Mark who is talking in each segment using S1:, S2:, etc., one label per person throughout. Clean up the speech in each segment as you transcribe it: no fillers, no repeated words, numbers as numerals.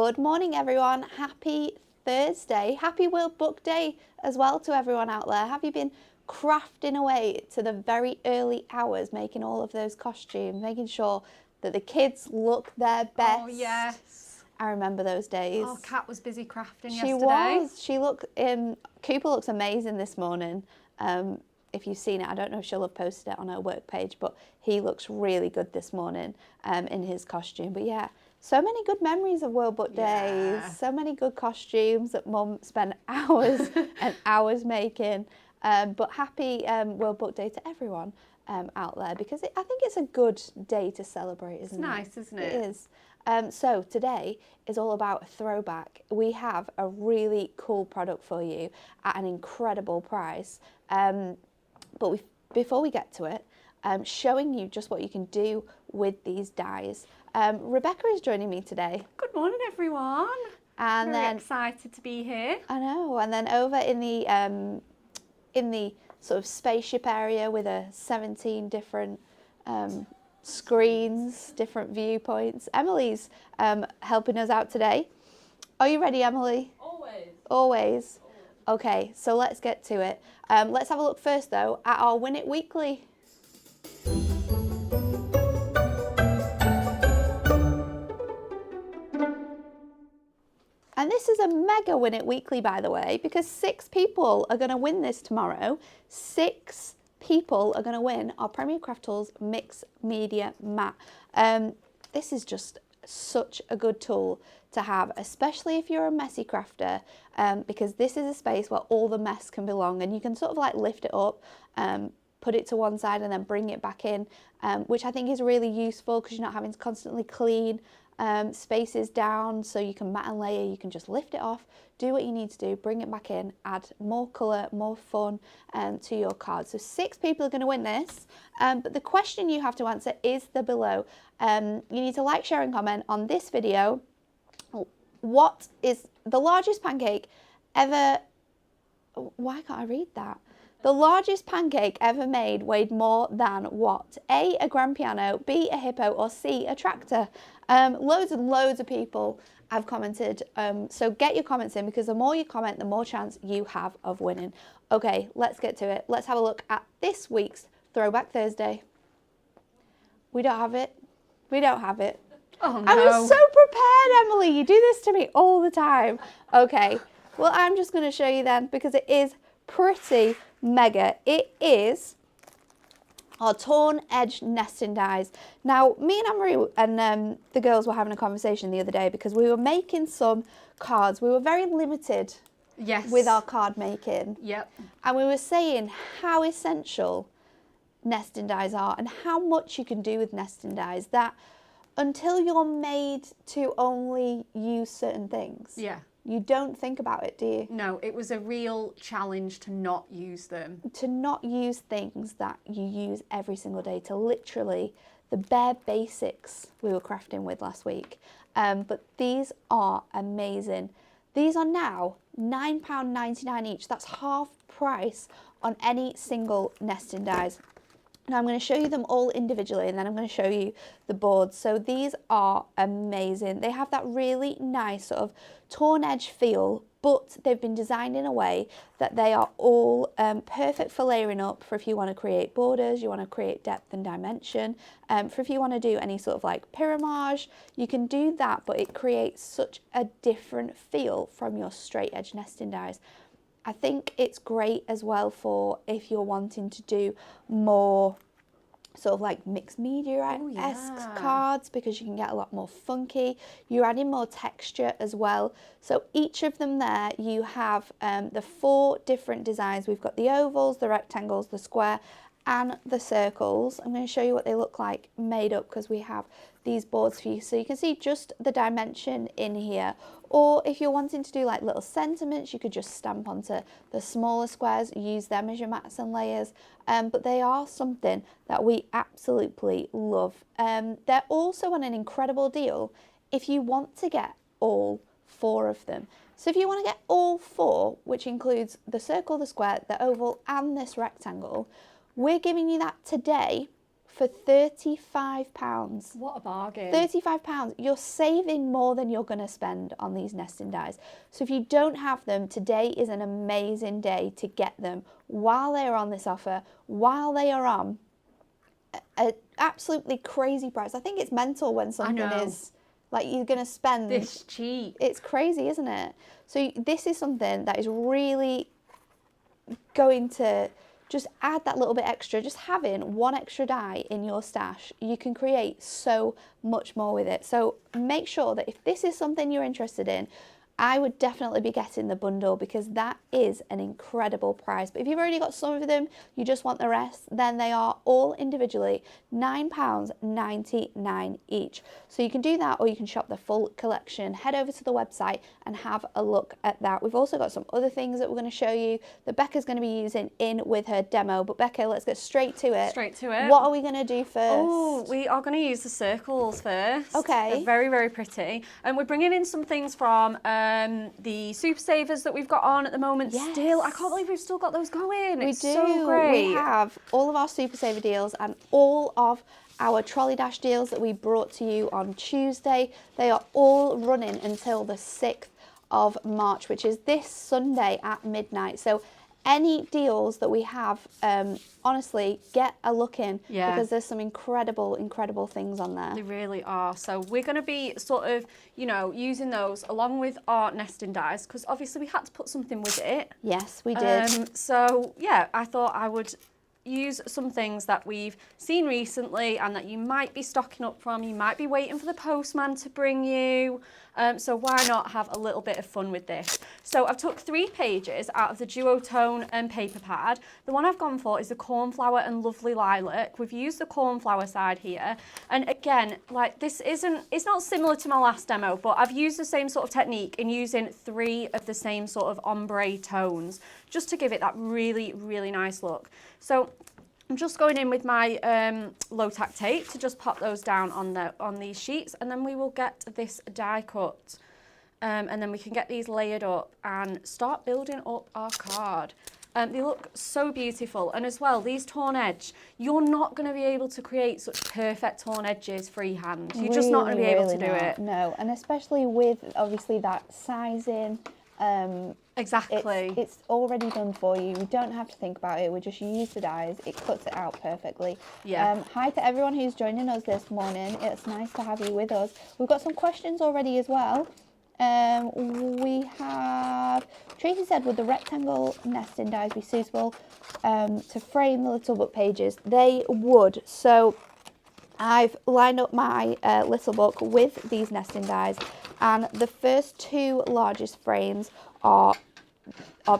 S1: Good morning, everyone. Happy Thursday. Happy World Book Day as well to everyone out there. Have you been crafting away to the very early hours, making all of those costumes, making sure that the kids look their best?
S2: Oh, yes.
S1: I remember those days.
S2: Oh, Kat was busy crafting
S1: She
S2: yesterday.
S1: was. She looked, Cooper looks amazing this morning. If you've seen it, I don't know if she'll have posted it on her work page, but he looks really good this morning in his costume. But yeah, so many good memories of World Book Days, so many good costumes that Mum spent hours and hours making. But happy World Book Day to everyone out there, because I think it's a good day to celebrate, isn't it?
S2: It's nice, isn't it?
S1: It is. So today is all about a throwback. We have a really cool product for you at an incredible price. But before we get to it, showing you just what you can do with these dies. Rebecca is joining me today.
S2: Good morning, everyone.
S1: And
S2: Very excited to be here.
S1: I know. And then over in the sort of spaceship area with 17 different screens, different viewpoints. Emily's helping us out today. Are you ready, Emily?
S3: Always.
S1: Always. Okay, so let's get to it. Let's have a look first, though, at our Win It Weekly. And this is a mega Win It Weekly, by the way, because 6 people are going to win this tomorrow. 6 people are going to win our Premier Craft Tools Mixed Media Mat. This is just such a good tool to have, especially if you're a messy crafter, because this is a space where all the mess can belong, and you can sort of like lift it up, put it to one side and then bring it back in, which I think is really useful because you're not having to constantly clean spaces down, so you can mat and layer, you can just lift it off, do what you need to do, bring it back in, add more colour, more fun to your card. So 6 people are going to win this, but the question you have to answer is the below. You need to like, share and comment on this video. What is the largest pancake ever, why can't I read that? The largest pancake ever made weighed more than what? A grand piano, B, a hippo, or C, a tractor? Loads and loads of people have commented, so get your comments in, because the more you comment, the more chance you have of winning. Okay, let's get to it. Let's have a look at this week's Throwback Thursday. We don't have it. We don't have it.
S2: Oh, no.
S1: I was so prepared, Emily. You do this to me all the time. Okay, well, I'm just going to show you then, because it is pretty mega. It is our torn edge nesting dies. Now, me and Anne-Marie and the girls were having a conversation the other day, because we were making some cards. We were very limited with our card making.
S2: Yep.
S1: And we were saying how essential nesting dies are and how much you can do with nesting dies, that until you're made to only use certain things, you don't think about it, do you?
S2: No, it was a real challenge to not use them.
S1: To not use things that you use every single day, to literally the bare basics we were crafting with last week. But these are amazing. These are now £9.99 each. That's half price on any single nesting dies. Now I'm going to show you them all individually, and then I'm going to show you the boards. So these are amazing. They have that really nice sort of torn edge feel, but they've been designed in a way that they are all perfect for layering up, for if you want to create borders, you want to create depth and dimension, for if you want to do any sort of like pyramage, you can do that, but it creates such a different feel from your straight edge nesting dies. I think it's great as well for if you're wanting to do more sort of like mixed media-esque cards, because you can get a lot more funky. You're adding more texture as well. So each of them there, you have the 4 different designs. We've got the ovals, the rectangles, the square, and the circles. I'm going to show you what they look like made up, because we have these boards for you, so you can see just the dimension in here. Or if you're wanting to do like little sentiments, you could just stamp onto the smaller squares, use them as your mats and layers. But they are something that we absolutely love. They're also on an incredible deal if you want to get all 4 of them. So if you want to get all 4, which includes the circle, the square, the oval, and this rectangle, we're giving you that today for £35.
S2: What a bargain.
S1: £35. You're saving more than you're going to spend on these nesting dies. So if you don't have them, today is an amazing day to get them while they are on this offer, while they are on an absolutely crazy price. I think it's mental when something is like you're going to spend
S2: this cheap.
S1: It's crazy, isn't it? So this is something that is really going to just add that little bit extra. Just having one extra die in your stash, you can create so much more with it. So make sure that if this is something you're interested in, I would definitely be getting the bundle because that is an incredible price. But if you've already got some of them, you just want the rest, then they are all individually £9.99 each. So you can do that, or you can shop the full collection. Head over to the website and have a look at that. We've also got some other things that we're going to show you that Becca's going to be using in with her demo. But Becca, let's get straight to it.
S2: Straight to it.
S1: What are we going to do first?
S2: Oh, we are going to use the circles first.
S1: Okay.
S2: They're very, very pretty. And we're bringing in some things from the Super Savers that we've got on at the moment.
S1: Yes.
S2: Still, I can't believe we've still got those going.
S1: We
S2: It's
S1: do.
S2: so great.
S1: We have all of our Super Saver deals and all of our Trolley Dash deals that we brought to you on Tuesday. They are all running until the 6th of March, which is this Sunday at midnight. So any deals that we have, honestly, get a look in because there's some incredible, incredible things on there.
S2: They really are. So we're going to be sort of, you know, using those along with our nesting dies because obviously we had to put something with it.
S1: Yes, we did.
S2: So yeah, I thought I would use some things that we've seen recently and that you might be stocking up from. You might be waiting for the postman to bring you. So why not have a little bit of fun with this? So I've took 3 pages out of the duotone paper pad. The one I've gone for is the Cornflower and Lovely Lilac. We've used the Cornflower side here. And again, like it's not similar to my last demo, but I've used the same sort of technique in using 3 of the same sort of ombre tones, just to give it that really, really nice look. So I'm just going in with my low tack tape to just pop those down on these sheets, and then we will get this die cut. And then we can get these layered up and start building up our card. They look so beautiful, and as well, these torn edge, you're not going to be able to create such perfect torn edges freehand. You're just not going to be able to do it.
S1: No, and especially with obviously that sizing.
S2: Exactly.
S1: It's already done for you. You don't have to think about it. We just use the dies. It cuts it out perfectly.
S2: Yeah.
S1: Hi to everyone who's joining us this morning. It's nice to have you with us. We've got some questions already as well. We have Tracy said, would the rectangle nesting dies be suitable to frame the little book pages? They would. So I've lined up my little book with these nesting dies, and the first 2 largest frames are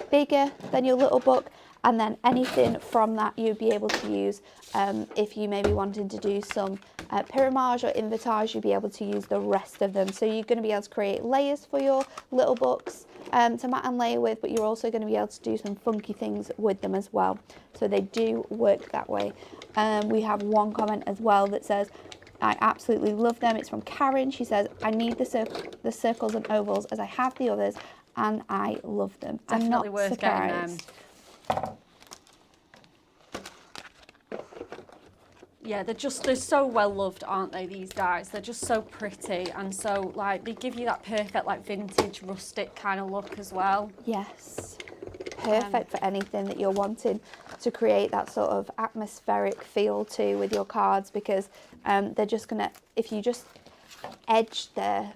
S1: bigger than your little book, and then anything from that you'd be able to use if you maybe wanted to do some pyramage or invitage, you'd be able to use the rest of them. So you're going to be able to create layers for your little books to mat and layer with, but you're also going to be able to do some funky things with them as well. So they do work that way. We have one comment as well that says, I absolutely love them. It's from Karen. She says, I need the circles and ovals as I have the others, and I love them.
S2: Definitely
S1: I'm not
S2: worth
S1: surprised.
S2: getting them. Yeah, they're so well loved, aren't they, these dies? They're just so pretty, and so like they give you that perfect like vintage rustic kind of look as well.
S1: Yes. Perfect for anything that you're wanting to create that sort of atmospheric feel to with your cards, because they're just gonna, if you just edge there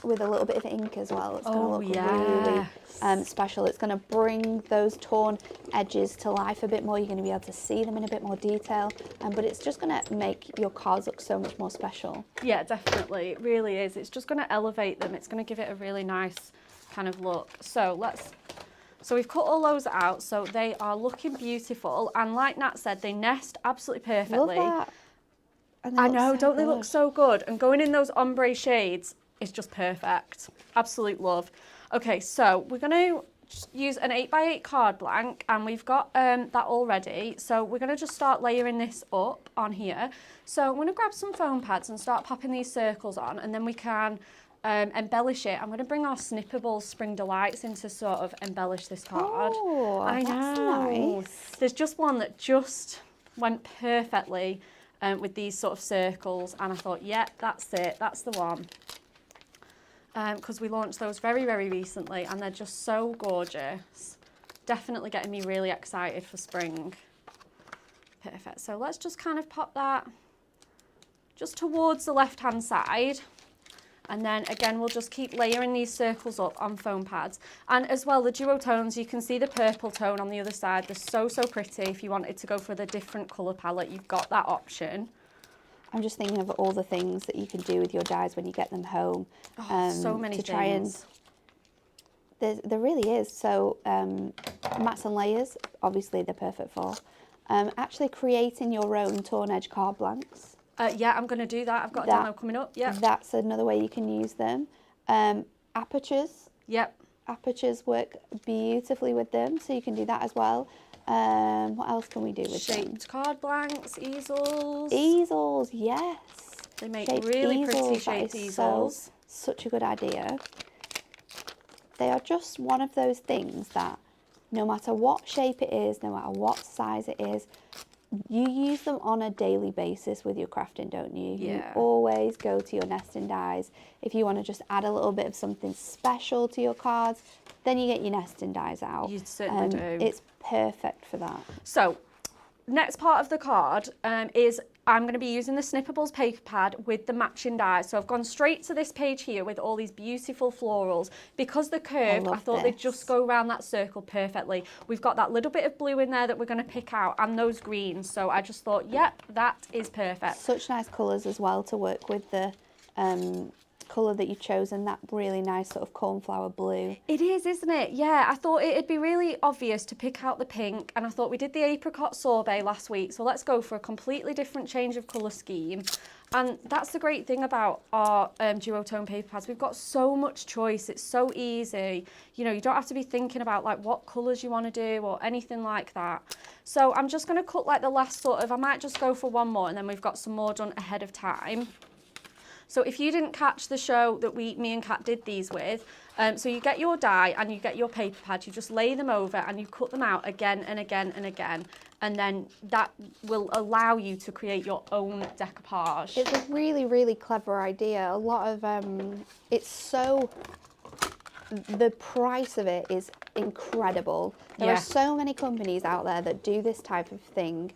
S1: with a little bit of ink as well, it's gonna look really special. It's gonna bring those torn edges to life a bit more. You're gonna be able to see them in a bit more detail, but it's just gonna make your cards look so much more special.
S2: Yeah, definitely, it really is. It's just gonna elevate them. It's gonna give it a really nice kind of look. So we've cut all those out, so they are looking beautiful, and like Nat said, they nest absolutely perfectly.
S1: Love that.
S2: I know, don't they look so good? And going in those ombre shades is just perfect. Absolute love. Okay, so we're going to use an 8x8 card blank, and we've got that already. So we're going to just start layering this up on here. So I'm going to grab some foam pads and start popping these circles on, and then we can embellish it. I'm going to bring our Snippables Spring Delights in to sort of embellish this card.
S1: Oh,
S2: I know.
S1: that's nice.
S2: There's just one that just went perfectly with these sort of circles, and I thought, yeah, that's it, that's the one. Because we launched those very, very recently, and they're just so gorgeous. Definitely getting me really excited for spring. Perfect. So let's just kind of pop that just towards the left-hand side. And then again, we'll just keep layering these circles up on foam pads. And as well, the duotones, you can see the purple tone on the other side. They're so, so pretty. If you wanted to go for the different colour palette, you've got that option.
S1: I'm just thinking of all the things that you can do with your dies when you get them home.
S2: So many
S1: to
S2: things.
S1: Try and, there really is. So mats and layers, obviously they're perfect for. Actually creating your own torn edge card blanks.
S2: Yeah, I'm going to do that. I've got a demo coming up. Yeah.
S1: That's another way you can use them. Apertures.
S2: Yep.
S1: Apertures work beautifully with them, so you can do that as well. What else can we do with them?
S2: Shaped card blanks, easels.
S1: Easels, yes.
S2: They make really pretty shaped easels.
S1: Such a good idea. They are just one of those things that no matter what shape it is, no matter what size it is, you use them on a daily basis with your crafting, don't you?
S2: Yeah.
S1: You always go to your nesting dies. If you want to just add a little bit of something special to your cards, then you get your nesting dies out.
S2: You certainly do.
S1: It's perfect for that.
S2: So, next part of the card is I'm going to be using the Snippables paper pad with the matching dies. So I've gone straight to this page here with all these beautiful florals. Because they're curved, I thought they'd just go around that circle perfectly. We've got that little bit of blue in there that we're going to pick out, and those greens. So I just thought, yep, that is perfect.
S1: Such nice colours as well to work with the colour that you've chosen, that really nice sort of cornflower blue.
S2: It is, isn't it? Yeah, I thought it'd be really obvious to pick out the pink, and I thought we did the apricot sorbet last week, so let's go for a completely different change of colour scheme. And that's the great thing about our duotone paper pads. We've got so much choice. It's so easy. You know, you don't have to be thinking about like what colours you want to do or anything like that. So I'm just going to cut like the last sort of, I might just go for one more, and then we've got some more done ahead of time. So if you didn't catch the show that me and Kat did these with, so you get your die and you get your paper pad, you just lay them over and you cut them out again and again and again, and then that will allow you to create your own decoupage.
S1: It's a really, really clever idea. A lot of, it's so, the price of it is incredible. There are so many companies out there that do this type of thing,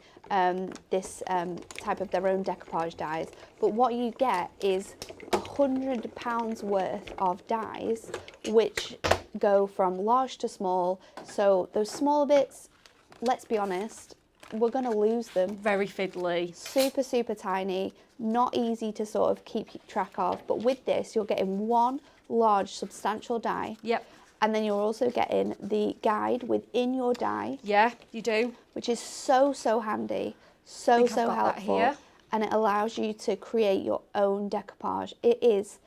S1: this type of their own decoupage dies, but what you get is £100 worth of dies which go from large to small. So those small bits, let's be honest, we're going to lose them.
S2: Very fiddly.
S1: Super, super tiny, not easy to sort of keep track of, but with this you're getting one large substantial die.
S2: Yep.
S1: And then you're also getting the guide within your die.
S2: Yeah, you do.
S1: Which is so, so handy. So helpful.
S2: Here.
S1: And it allows you to create your own decoupage. It is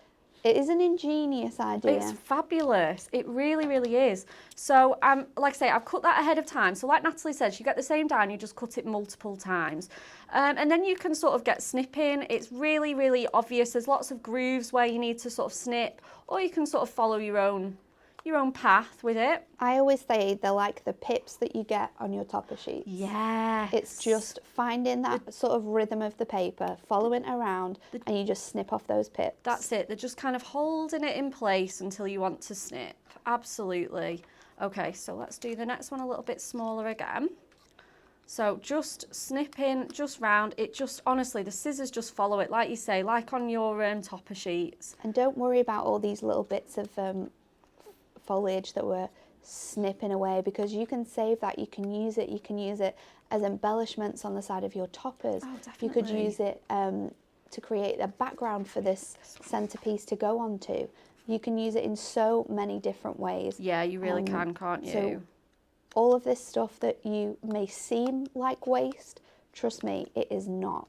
S1: an ingenious idea.
S2: It's fabulous. It really, really is. So, like I say, I've cut that ahead of time. So like Natalie says, you get the same die and you just cut it multiple times. And then you can sort of get snipping. It's really, really obvious. There's lots of grooves where you need to sort of snip, or you can sort of follow your own path with it.
S1: I always say they're like the pips that you get on your topper sheets.
S2: Yeah.
S1: It's just finding that sort of rhythm of the paper, following it around, and you just snip off those pips.
S2: That's it. They're just kind of holding it in place until you want to snip. Absolutely. Okay, so let's do the next one a little bit smaller again. So just snipping, just round. It just, honestly, the scissors just follow it, like you say, like on your topper sheets.
S1: And don't worry about all these little bits of foliage that we're snipping away, because you can save that, you can use it as embellishments on the side of your toppers.
S2: Oh, definitely.
S1: You could use it to create a background for this centerpiece to go onto. You can use it in so many different ways.
S2: Yeah, you really can, can't you?
S1: So all of this stuff that you may seem like waste, trust me, it is not.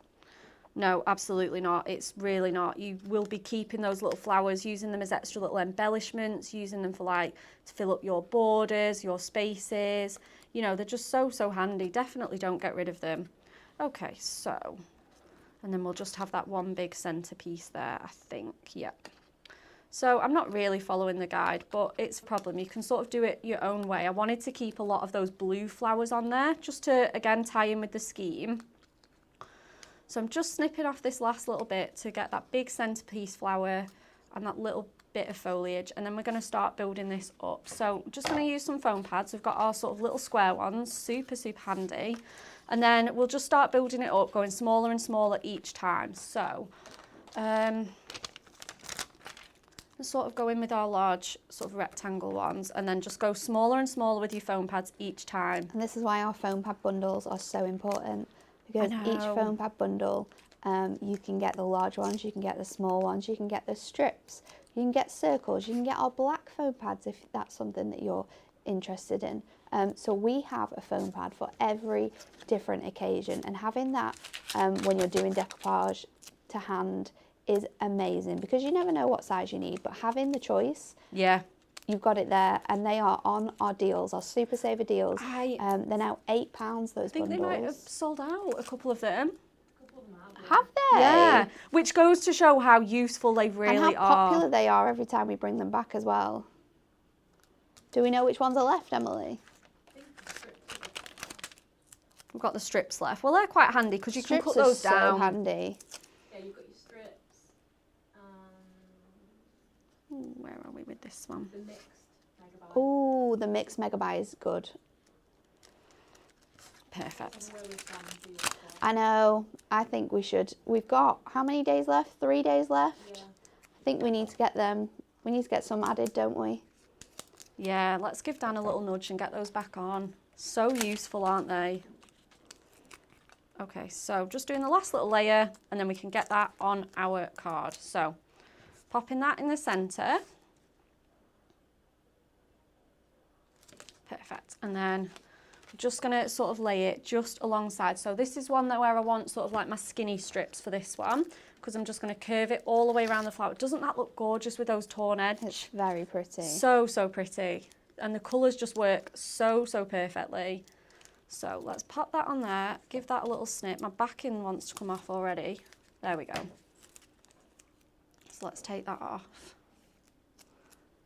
S2: No, absolutely not. It's really not. You will be keeping those little flowers, using them as extra little embellishments, using them for like to fill up your borders, your spaces. You know, they're just so, so handy. Definitely don't get rid of them. Okay, so, and then we'll just have that one big centerpiece there, I think. Yep. So I'm not really following the guide, but it's a problem. You can sort of do it your own way. I wanted to keep a lot of those blue flowers on there just to, again, tie in with the scheme. So I'm just snipping off this last little bit to get that big centerpiece flower and that little bit of foliage, and then we're going to start building this up. So I'm just going to use some foam pads. We've got our sort of little square ones, super handy, and then we'll just start building it up, going smaller and smaller each time. So let's sort of go in with our large sort of rectangle ones, and then just go smaller and smaller with your foam pads each time.
S1: And this is why our foam pad bundles are so important, because each foam pad bundle, you can get the large ones, you can get the small ones, you can get the strips, you can get circles, you can get our black foam pads if that's something that you're interested in. So we have a foam pad for every different occasion, and having that when you're doing decoupage to hand is amazing, because you never know what size you need, but having the choice, you've got it there, and they are on our deals, our Super Saver deals. They're now £8, those bundles.
S2: I think they might have sold out, a couple of them.
S1: Have they?
S2: Yeah, which goes to show how useful they really are.
S1: And how popular they are every time we bring them back as well. Do we know which ones are left, Emily?
S2: We've got the strips left. Well, they're quite handy because you can cut those down.
S1: So handy.
S3: Yeah, you've got your strips.
S2: Where are we with this one?
S3: The mixed megabyte.
S1: Oh, the mixed megabyte is good.
S2: Perfect.
S1: I know. I think we should. We've got how many days left? 3 days left.
S3: Yeah.
S1: I think we need to get them. We need to get some added, don't we?
S2: Yeah, let's give Dan a little nudge and get those back on. So useful, aren't they? Okay, so just doing the last little layer, and then we can get that on our card. So popping that in the centre. Perfect. And then I'm just going to sort of lay it just alongside. So this is one that where I want sort of like my skinny strips for this one, because I'm just going to curve it all the way around the flower. Doesn't that look gorgeous with those torn edge?
S1: It's very pretty.
S2: So pretty. And the colours just work so perfectly. So let's pop that on there, give that a little snip. My backing wants to come off already. There we go. So let's take that off.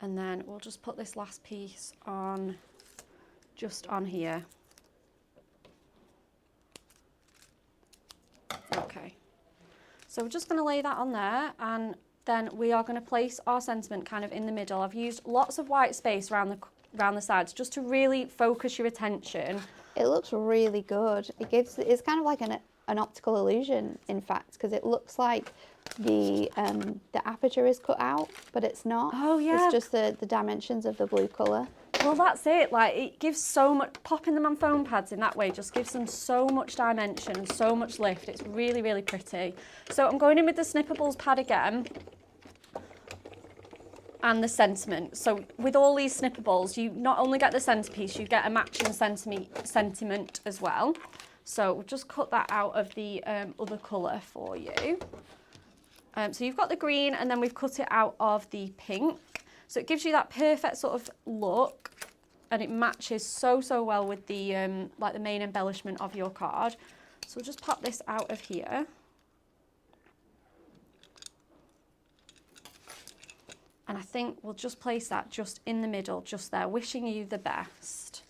S2: And then we'll just put this last piece on, just on here. Okay. So we're just going to lay that on there, and then we are going to place our sentiment kind of in the middle. I've used lots of white space around the sides just to really focus your attention.
S1: It looks really good. It's kind of like an optical illusion, in fact, because it looks like the aperture is cut out, but it's not.
S2: Oh yeah.
S1: It's just the dimensions of the blue colour.
S2: Well, that's it. Like, it gives so much. Popping them on foam pads in that way just gives them so much dimension and so much lift. It's really pretty. So I'm going in with the Snippables pad again. And the sentiment. So with all these Snippables, you not only get the centerpiece, you get a matching sentiment as well. So we'll just cut that out of the other colour for you. So you've got the green, and then we've cut it out of the pink. So it gives you that perfect sort of look, and it matches so well with the like the main embellishment of your card. So we'll just pop this out of here. And I think we'll just place that just in the middle, just there, wishing you the best.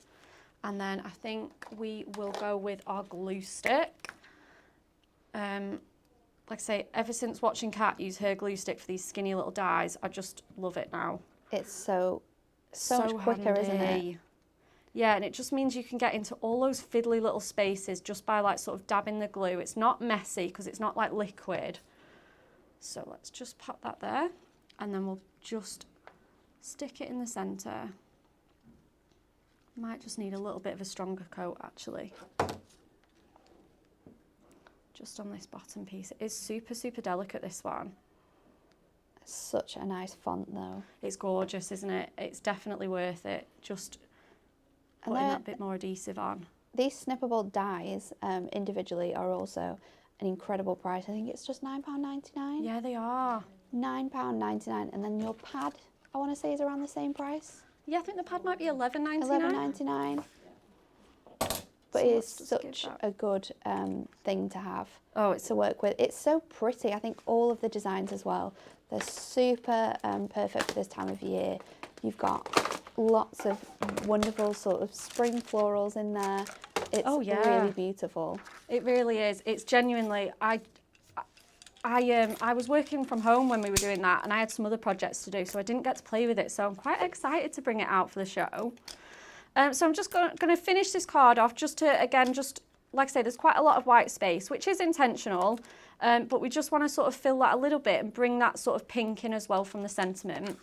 S2: And then I think we will go with our glue stick. Like I say, ever since watching Kat use her glue stick for these skinny little dies, I just love it now.
S1: It's so much quicker,
S2: handy.
S1: isn't it?
S2: Yeah, and it just means you can get into all those fiddly little spaces just by like sort of dabbing the glue. It's not messy because it's not like liquid. So let's just pop that there, and then we'll just stick it in the centre. Might just need a little bit of a stronger coat actually. Just on this bottom piece. It is super delicate, this one.
S1: Such a nice font though.
S2: It's gorgeous, isn't it? It's definitely worth it. Just putting that bit more adhesive on.
S1: These Snippable dies individually are also an incredible price. I think it's just £9.99.
S2: Yeah, they are.
S1: £9.99, and then your pad, I want to say, is around the same price.
S2: Yeah, I think the pad might be £11.99.
S1: £11.99. But it is such a good thing to have.
S2: Oh, it's
S1: to work with. It's so pretty. I think all of the designs as well, they're super perfect for this time of year. You've got lots of wonderful sort of spring florals in there. It's
S2: Oh, yeah.
S1: really beautiful.
S2: It really is. It's genuinely, I was working from home when we were doing that, and I had some other projects to do, so I didn't get to play with it. So I'm quite excited to bring it out for the show. So I'm just going to finish this card off just to, again, just like I say, there's quite a lot of white space, which is intentional, but we just want to sort of fill that a little bit and bring that sort of pink in as well from the sentiment,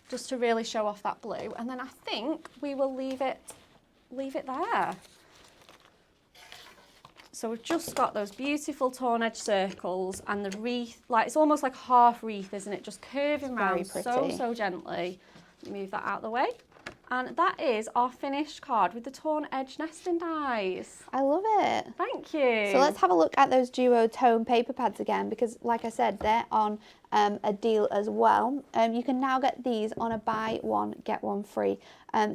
S2: just to really show off that blue. And then I think we will leave it there. So we've just got those beautiful torn edge circles and the wreath, like it's almost like half wreath, isn't it? Just curving round so gently. Move that out of the way. And that is our finished card with the torn edge nesting dies.
S1: I love it.
S2: Thank you.
S1: So let's have a look at those duo tone paper pads again, because like I said, they're on a deal as well. You can now get these on a buy one, get one free.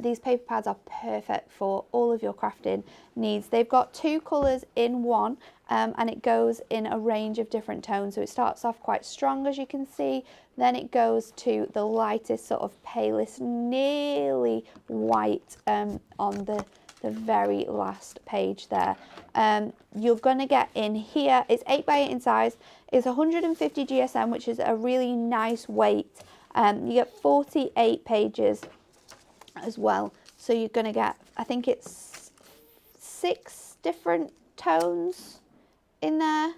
S1: These paper pads are perfect for all of your crafting needs. They've got 2 colours in one, and it goes in a range of different tones. So it starts off quite strong, as you can see, then it goes to the lightest sort of palest, nearly white on the very last page there. You're going to get in here, it's 8x8 in size, it's 150 GSM, which is a really nice weight. You get 48 pages as well, so you're going to get, I think it's 6 different tones in there,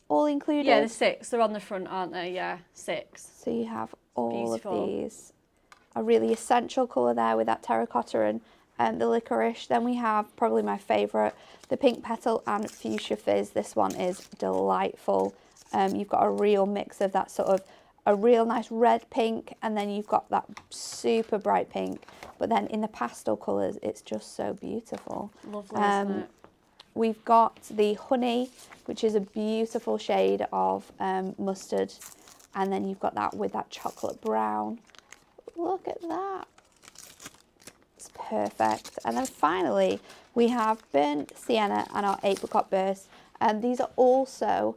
S1: all included.
S2: Yeah, the 6, they're on the front, aren't they? Yeah, 6.
S1: So you have all
S2: Beautiful.
S1: of these. A really essential colour there with that terracotta and the licorice. Then we have probably my favourite, the pink petal and fuchsia fizz. This one is delightful. You've got a real mix of that sort of a real nice red pink, and then you've got that super bright pink. But then in the pastel colours, it's just so beautiful.
S2: Lovely, isn't it?
S1: We've got the honey, which is a beautiful shade of mustard. And then you've got that with that chocolate brown. Look at that. It's perfect. And then finally, we have burnt sienna and our apricot burst. These are also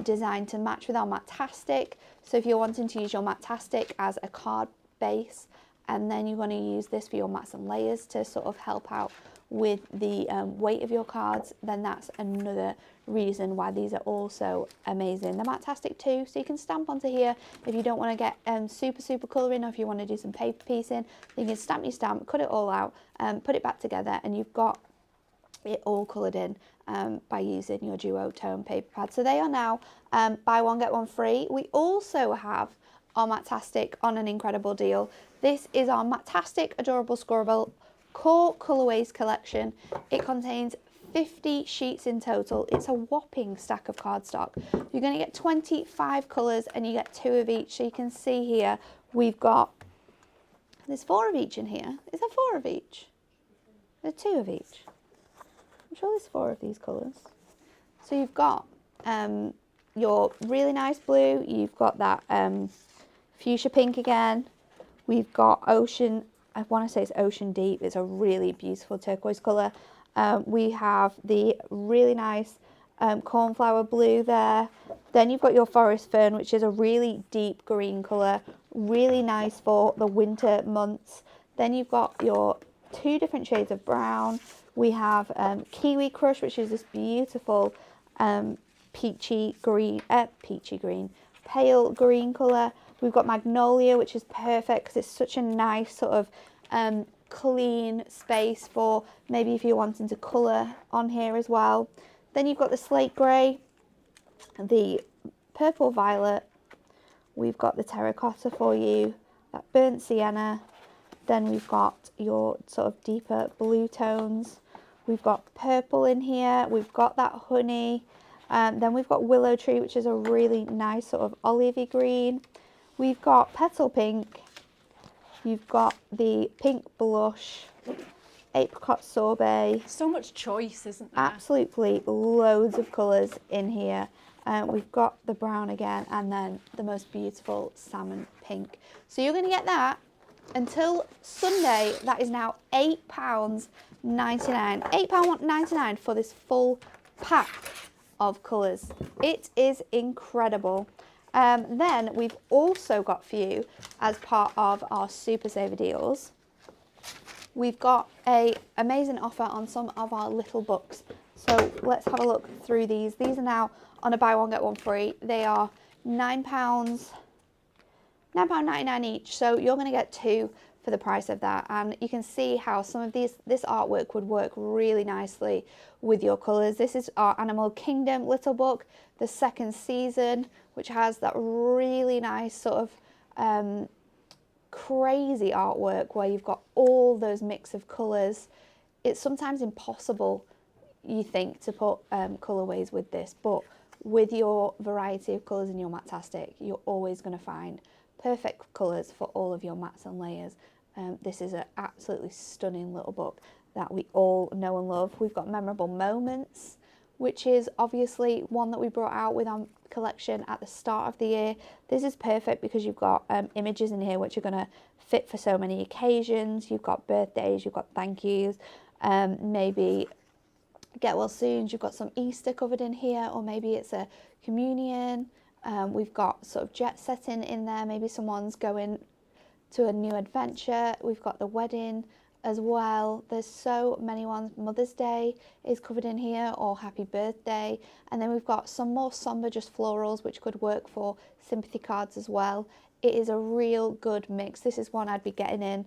S1: designed to match with our Matastic. So if you're wanting to use your Matastic as a card base, and then you're going to use this for your mats and layers to sort of help out with the weight of your cards, then that's another reason why these are also amazing. They're Matastic too, so you can stamp onto here if you don't want to get super colouring, or if you want to do some paper piecing, then you can stamp your stamp, cut it all out, put it back together, and you've got it all coloured in by using your duo tone paper pad. So they are now buy one get one free. We also have our Matastic on an incredible deal. This is our Matastic Adorable Scrabble Core Colourways collection. It contains 50 sheets in total. It's a whopping stack of cardstock. You're going to get 25 colours, and you get 2 of each. So you can see here we've got, there's 4 of each in here. Is there 4 of each? There's 2 of each. I'm sure there's 4 of these colours. So you've got your really nice blue, you've got that fuchsia pink again, we've got ocean, I want to say it's ocean deep, it's a really beautiful turquoise colour. We have the really nice cornflower blue there. Then you've got your forest fern, which is a really deep green colour, really nice for the winter months. Then you've got your 2 different shades of brown. We have Kiwi Crush, which is this beautiful peachy green, pale green colour. We've got Magnolia, which is perfect because it's such a nice sort of clean space for maybe if you're wanting to colour on here as well. Then you've got the slate grey, the purple violet, we've got the terracotta for you, that burnt sienna, then we've got your sort of deeper blue tones, we've got purple in here, we've got that honey, then we've got willow tree, which is a really nice sort of olivey green, we've got petal pink, you've got the pink blush, apricot sorbet.
S2: So much choice, isn't there?
S1: Absolutely loads of colours in here. We've got the brown again, and then the most beautiful salmon pink. So you're going to get that until Sunday. That is now £8.99. £8.99 for this full pack of colours. It is incredible. Then we've also got for you, as part of our Super Saver deals, we've got a amazing offer on some of our little books. So let's have a look through these. These are now on a buy one get one free. They are £9.99 each. So you're going to get 2 for the price of that, and you can see how some of this artwork would work really nicely with your colours. This is our Animal Kingdom little book, the second season, which has that really nice sort of crazy artwork where you've got all those mix of colours. It's sometimes impossible, you think, to put colourways with this, but with your variety of colours in your Matastic, you're always going to find perfect colours for all of your mats and layers. This is an absolutely stunning little book that we all know and love. We've got Memorable Moments, which is obviously one that we brought out with our collection at the start of the year. This is perfect because you've got images in here which are going to fit for so many occasions. You've got birthdays, you've got thank yous, maybe get well soons, you've got some Easter covered in here, or maybe it's a communion. We've got sort of jet setting in there, maybe someone's going to a new adventure. We've got the wedding as well. There's so many ones. Mother's Day is covered in here, or happy birthday. And then we've got some more somber, just florals, which could work for sympathy cards as well. It is a real good mix. This is one I'd be getting in.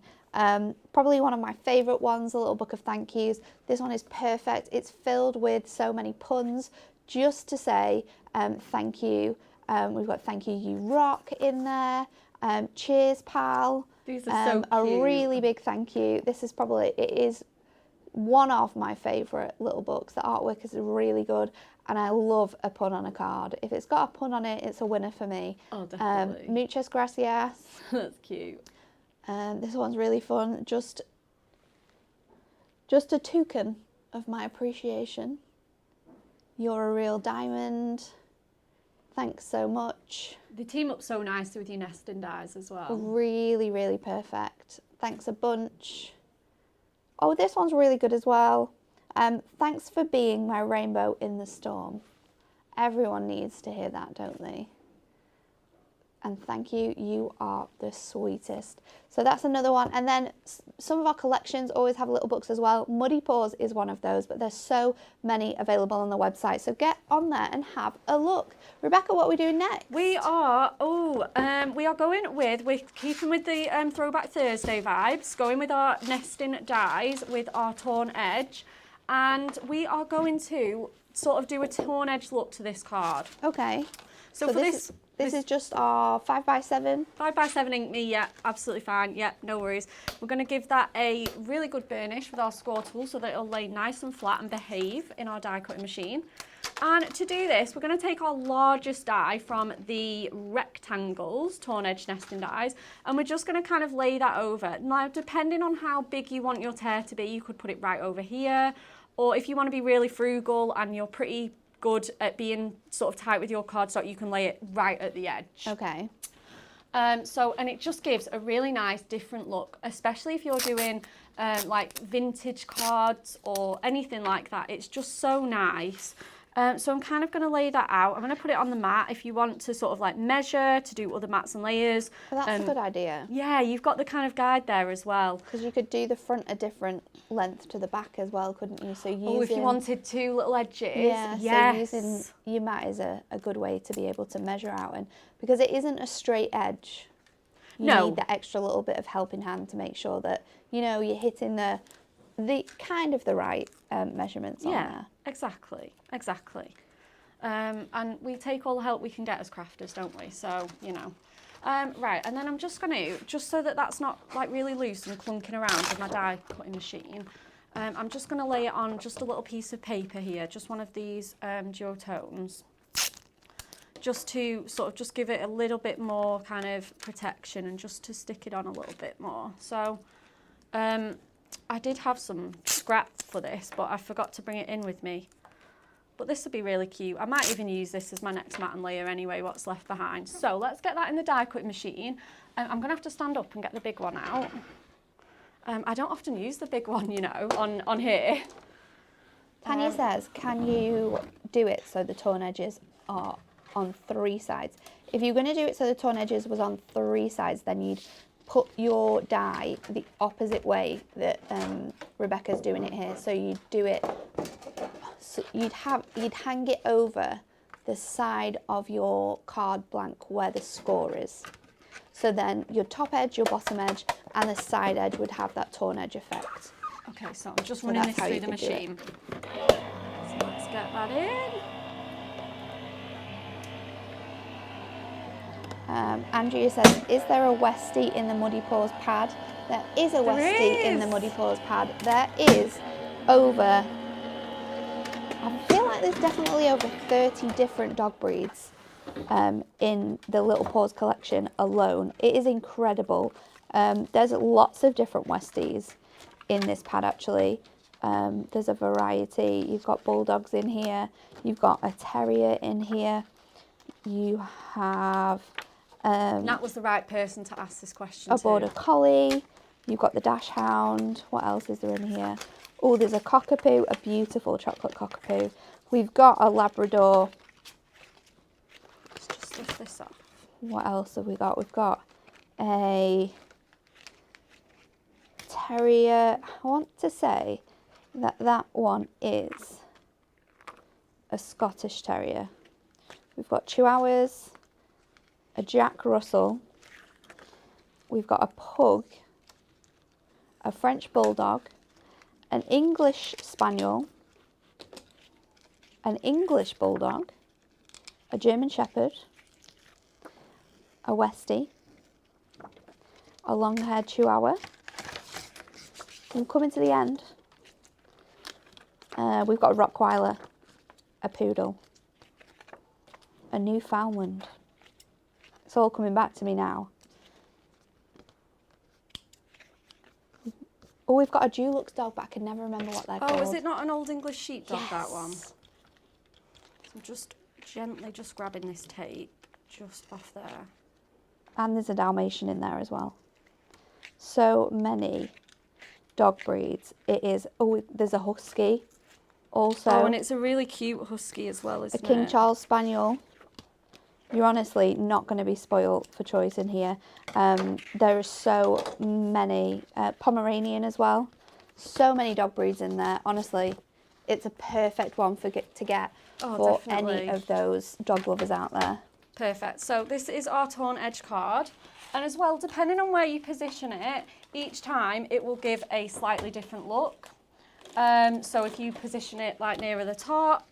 S1: Probably one of my favourite ones, a little book of thank yous. This one is perfect. It's filled with so many puns just to say thank you. We've got thank you, you rock in there. Cheers, pal.
S2: These are so cute.
S1: A really big thank you. This is probably, it is one of my favourite little books. The artwork is really good, and I love a pun on a card. If it's got a pun on it, it's a winner for me.
S2: Oh, definitely.
S1: Muchas gracias.
S2: That's cute.
S1: This one's really fun. Just a token of my appreciation. You're a real diamond. Thanks so much.
S2: They team up so nicely with your nesting dies as well.
S1: Really, really perfect. Thanks a bunch. Oh, this one's really good as well. Thanks for being my rainbow in the storm. Everyone needs to hear that, don't they? And thank you, you are the sweetest. So that's another one. And then some of our collections always have little books as well. Muddy Paws is one of those, but there's so many available on the website. So get on there and have a look. Rebecca, what are we doing next?
S2: We're keeping with the Throwback Thursday vibes, going with our nesting dies with our torn edge. And we are going to sort of do a torn edge look to this card.
S1: Okay.
S2: So for this
S1: is just our 5x7.
S2: 5x7 ink me, yeah, absolutely fine. Yeah, no worries. We're going to give that a really good burnish with our score tool so that it'll lay nice and flat and behave in our die cutting machine. And to do this, we're going to take our largest die from the rectangles, torn edge nesting dies, and we're just going to kind of lay that over. Now, depending on how big you want your tear to be, you could put it right over here, or if you want to be really frugal and you're pretty good at being sort of tight with your cardstock, you can lay it right at the edge.
S1: Okay.
S2: And it just gives a really nice different look, especially if you're doing like vintage cards or anything like that. It's just so nice. So I'm kind of going to lay that out. I'm going to put it on the mat if you want to sort of like measure to do other mats and layers.
S1: Well, that's a good idea.
S2: Yeah, you've got the kind of guide there as well.
S1: Because you could do the front a different length to the back as well, couldn't you? So using,
S2: if you wanted 2 little edges.
S1: Yeah,
S2: yes.
S1: So using your mat is a good way to be able to measure out. And because it isn't a straight edge, you need that extra little bit of helping hand to make sure that, you know, you're hitting the kind of the right measurements on there.
S2: Exactly. And we take all the help we can get as crafters, don't we? So, you know. Right, and then I'm just going to, just so that that's not like really loose and clunking around with my die cutting machine, I'm just going to lay it on just a little piece of paper here, just one of these duotones, just to sort of just give it a little bit more kind of protection and just to stick it on a little bit more. So I did have some scrap for this, but I forgot to bring it in with me. But this would be really cute. I might even use this as my next mat and layer anyway, what's left behind. So let's get that in the die cutting machine. I'm going to have to stand up and get the big one out. I don't often use the big one, you know, on here.
S1: Tanya says, can you do it so the torn edges are on 3 sides? If you're going to do it so the torn edges was on 3 sides, then you'd put your dye the opposite way that Rebecca's doing it here. So you do it, so you'd hang it over the side of your card blank where the score is. So then your top edge, your bottom edge, and the side edge would have that torn edge effect.
S2: Okay, so I'm just running this through the machine. So let's get that in.
S1: Andrea says, is there a Westie in the Muddy Paws pad? There is a Westie in the Muddy Paws pad. There is over, I feel like there's definitely over 30 different dog breeds in the Little Paws collection alone. It is incredible. There's lots of different Westies in this pad actually. There's a variety. You've got bulldogs in here. You've got a terrier in here. You have
S2: Nat was the right person to ask this question
S1: a border collie. You've got the dash hound. What else is there in here? Oh, there's a cockapoo, a beautiful chocolate cockapoo. We've got a Labrador.
S2: Let's just lift this off.
S1: What else have we got? We've got a terrier. I want to say that that one is a Scottish terrier. We've got Chihuahuas, a Jack Russell, we've got a pug, a French bulldog, an English spaniel, an English bulldog, a German shepherd, a Westie, a long-haired Chihuahua. We're coming to the end. We've got a Rottweiler, a poodle, a Newfoundland. It's all coming back to me now. Oh, we've got a Dulux dog, but I can never remember what they're called.
S2: Oh, is it not an Old English sheepdog,
S1: Yes.
S2: that one? So I'm just gently just grabbing this tape just off there.
S1: And there's a Dalmatian in there as well. So many dog breeds. It is, oh, there's a Husky also.
S2: Oh, and it's a really cute Husky as well, isn't
S1: a King
S2: it?
S1: Charles Spaniel. You're honestly not going to be spoiled for choice in here. There are so many. Pomeranian as well. So many dog breeds in there. Honestly, it's a perfect one to get for
S2: definitely.
S1: any of those dog lovers out there.
S2: Perfect. So this is our torn edge card. And as well, depending on where you position it, each time it will give a slightly different look. So if you position it like nearer the top,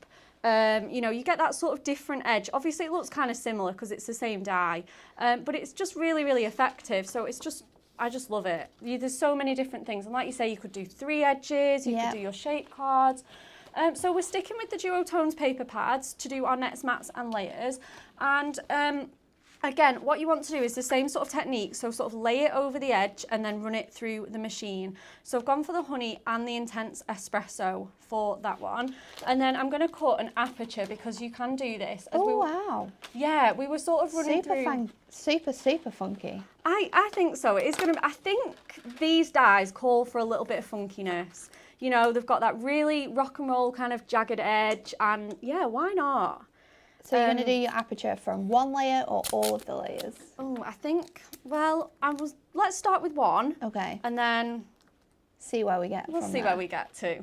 S2: you know, you get that sort of different edge. Obviously it looks kind of similar because it's the same die, but it's just really, really effective. So it's just, I just love it. There's so many different things. And like you say, you could do 3 edges, you could do your shape cards. So we're sticking with the Duotones paper pads to do our nets, mats and layers. And again, what you want to do is the same sort of technique, so sort of lay it over the edge and then run it through the machine. So I've gone for the honey and the intense espresso for that one. And then I'm going to cut an aperture because you can do this.
S1: Oh, wow.
S2: Yeah, we were sort of running through.
S1: Super funky.
S2: I think so. It is going to. I think these dies call for a little bit of funkiness. You know, they've got that really rock and roll kind of jagged edge, and yeah, why not?
S1: So you're going to do your aperture from one layer or all of the layers?
S2: Oh, I think. Well, let's start with one.
S1: Okay.
S2: And then
S1: see where we get.
S2: We'll see where we get to.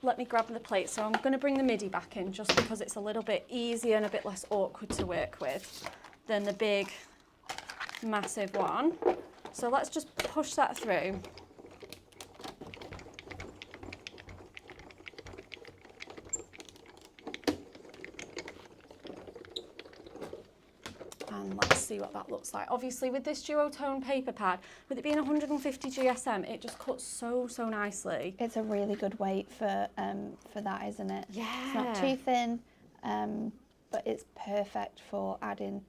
S2: Let me grab the plate. So I'm going to bring the MIDI back in just because it's a little bit easier and a bit less awkward to work with than the big, massive one. So let's just push that through. And let's see what that looks like. Obviously with this duotone paper pad, with it being 150 GSM, it just cuts so nicely.
S1: It's a really good weight for that, isn't it?
S2: Yeah.
S1: It's not too thin, but it's perfect for adding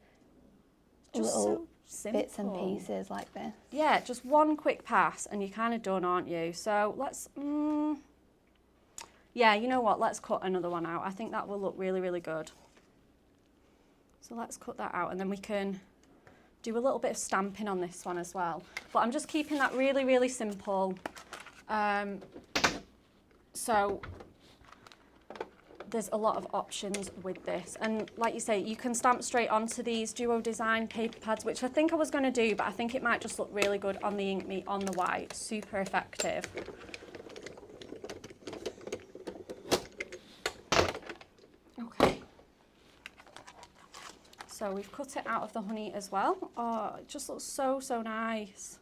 S2: Just
S1: little
S2: so
S1: bits and
S2: simple.
S1: pieces like this.
S2: Yeah, just one quick pass and you're kind of done, aren't you? So let's, yeah, you know what? Let's cut another one out. I think that will look really, really good. So let's cut that out and then we can do a little bit of stamping on this one as well. But I'm just keeping that really, really simple. So there's a lot of options with this. And like you say, you can stamp straight onto these Duo Design paper pads, which I think I was going to do, but I think it might just look really good on the Inkme on the white. Super effective. Okay. So we've cut it out of the honey as well. Oh, it just looks so, so nice.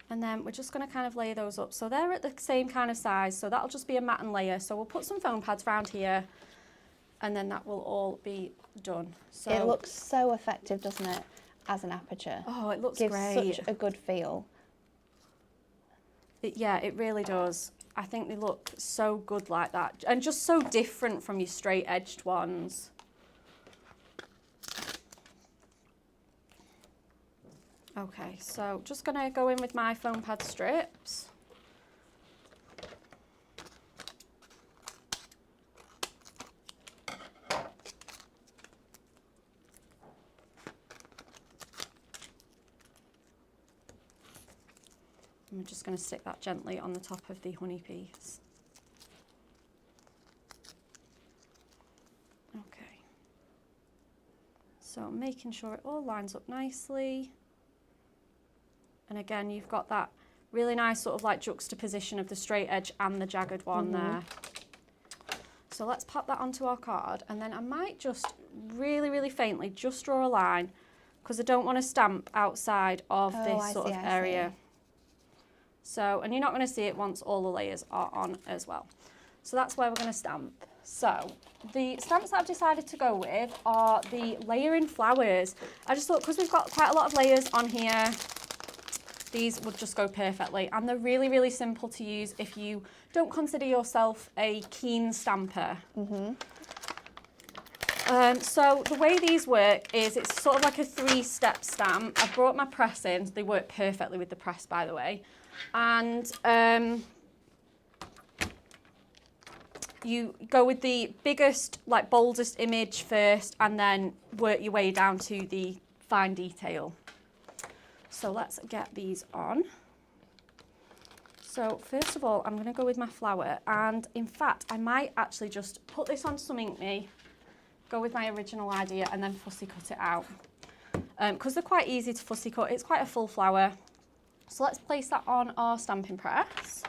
S2: And then we're just going to kind of layer those up. So they're at the same kind of size, so that'll just be a matte and layer. So we'll put some foam pads around here, and then that will all be done. So
S1: it looks so effective, doesn't it, as an aperture?
S2: Oh, it looks
S1: Gives
S2: great.
S1: such a good feel.
S2: Yeah, it really does. I think they look so good like that, and just so different from your straight edged ones. Okay, so just going to go in with my foam pad strips. I'm just going to stick that gently on the top of the honey piece. Okay. So making sure it all lines up nicely. And again, you've got that really nice sort of like juxtaposition of the straight edge and the jagged one there. So let's pop that onto our card, and then I might just really, really faintly just draw a line, because I don't want to stamp outside of this sort of area. So, and you're not going to see it once all the layers are on as well. So that's where we're going to stamp. So the stamps that I've decided to go with are the layering flowers. I just thought, because we've got quite a lot of layers on here, these would just go perfectly, and they're really, really simple to use if you don't consider yourself a keen stamper. So the way these work is it's sort of like a 3-step stamp. I've brought my press in. They work perfectly with the press, by the way. And you go with the biggest, like boldest image first, and then work your way down to the fine detail. So let's get these on. So first of all, I'm going to go with my flower, and in fact, I might actually just put this on some Inkme, go with my original idea, and then fussy cut it out. Because they're quite easy to fussy cut, it's quite a full flower. So let's place that on our stamping press,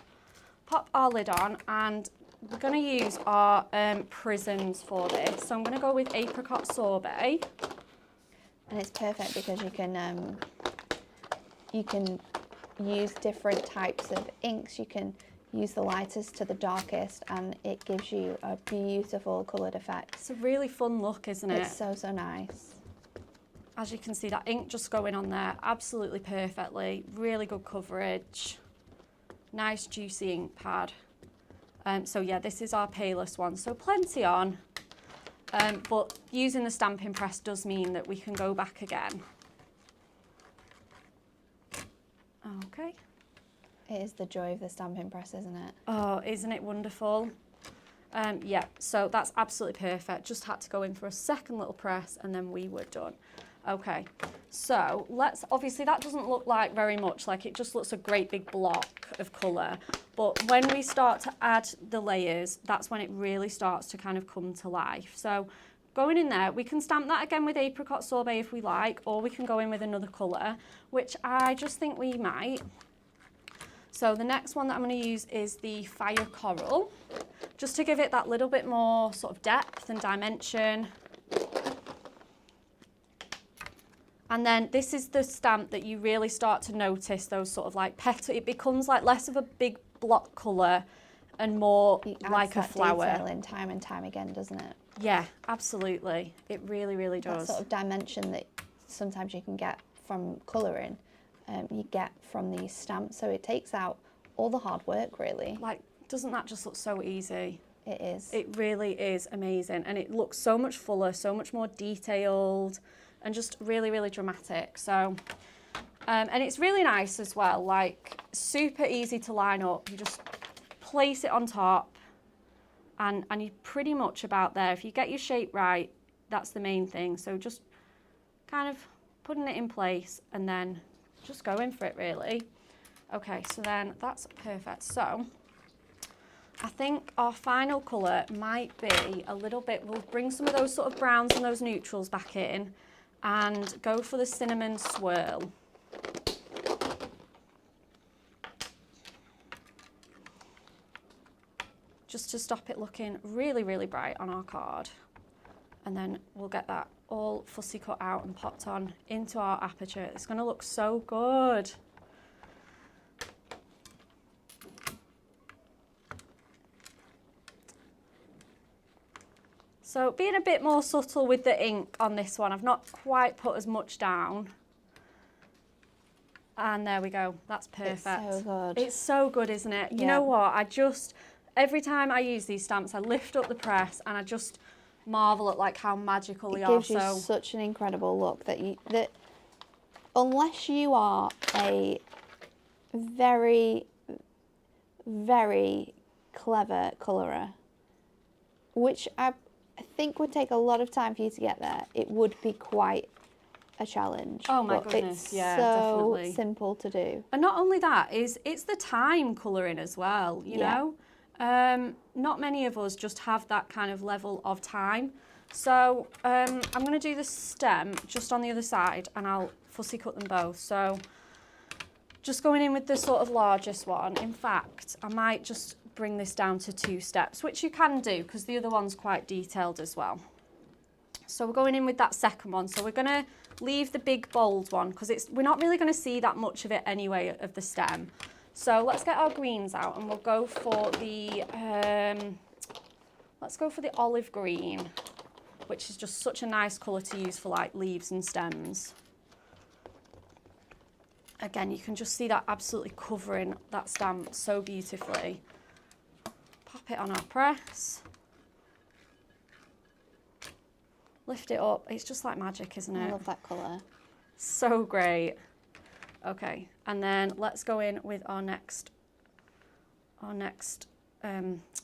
S2: pop our lid on, and we're going to use our prisms for this. So I'm going to go with apricot sorbet.
S1: And it's perfect because you can use different types of inks. You can use the lightest to the darkest, and it gives you a beautiful coloured effect.
S2: It's a really fun look, isn't it?
S1: It's so, so nice.
S2: As you can see, that ink just going on there absolutely perfectly. Really good coverage. Nice juicy ink pad. So yeah, this is our palest one, so plenty on. But using the stamping press does mean that we can go back again. Okay.
S1: It is the joy of the stamping press, isn't it?
S2: Oh, isn't it wonderful? Yeah, so that's absolutely perfect. Just had to go in for a second little press, and then we were done. Okay, so let's, obviously that doesn't look like very much, like it just looks a great big block of colour. But when we start to add the layers, that's when it really starts to kind of come to life. So going in there, we can stamp that again with apricot sorbet if we like, or we can go in with another colour, which I just think we might. So the next one that I'm going to use is the Fire Coral, just to give it that little bit more sort of depth and dimension. And then this is the stamp that you really start to notice those sort of like petal. It becomes like less of a big block colour and more like a flower.
S1: Detail in time and time again, doesn't it?
S2: Yeah, absolutely. It really, really does.
S1: That sort of dimension that sometimes you can get from colouring, you get from these stamps. So it takes out all the hard work, really.
S2: Like, doesn't that just look so easy?
S1: It is.
S2: It really is amazing. And it looks so much fuller, so much more detailed, and just really, really dramatic. So, and it's really nice as well, like super easy to line up. You just place it on top, and you're pretty much about there. If you get your shape right, that's the main thing. So just kind of putting it in place and then just going for it, really. Okay, so then that's perfect. So I think our final colour might be a little bit, we'll bring some of those sort of browns and those neutrals back in and go for the cinnamon swirl. Just to stop it looking really, really bright on our card. And then we'll get that all fussy cut out and popped on into our aperture. It's going to look so good. So being a bit more subtle with the ink on this one, I've not quite put as much down. And there we go, that's perfect.
S1: It's so good.
S2: It's so good, isn't it? You know what, every time I use these stamps, I lift up the press and I just marvel at like how magical they are.
S1: It gives you such an incredible look that unless you are a very, very clever colourer, which I think would take a lot of time for you to get there, it would be quite a challenge.
S2: Oh my
S1: but
S2: goodness,
S1: it's
S2: yeah,
S1: so
S2: definitely.
S1: simple to do.
S2: And not only that, it's the time colouring as well, you know? Not many of us just have that kind of level of time. So I'm going to do the stem just on the other side and I'll fussy cut them both. So just going in with the sort of largest one. In fact, I might just bring this down to 2 steps, which you can do because the other one's quite detailed as well. So we're going in with that second one. So we're going to leave the big bold one because we're not really going to see that much of it anyway of the stem. So let's get our greens out and we'll go for the olive green, which is just such a nice colour to use for like leaves and stems. Again, you can just see that absolutely covering that stamp so beautifully. Pop it on our press. Lift it up. It's just like magic, isn't it?
S1: I love that colour.
S2: So great. Okay, and then let's go in with our next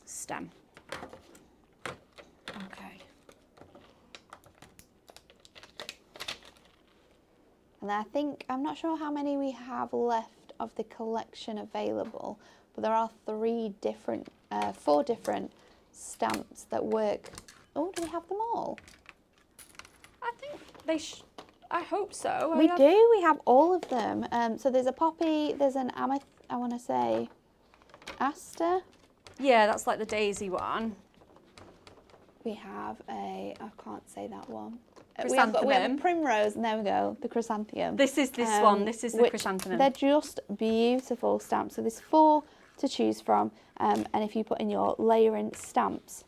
S2: stem. Okay.
S1: And I think, I'm not sure how many we have left of the collection available, but there are 4 different stamps that work. Oh, do we have them all?
S2: I think they I hope so.
S1: We do, we have all of them. So there's a poppy, there's an amethyst, I want to say, aster.
S2: Yeah, that's like the daisy one.
S1: We have I can't say that one.
S2: Chrysanthemum.
S1: We have a primrose, and there we go, the chrysanthemum.
S2: This is this one, this is the chrysanthemum.
S1: They're just beautiful stamps. So there's 4 to choose from, and if you put in your layering stamps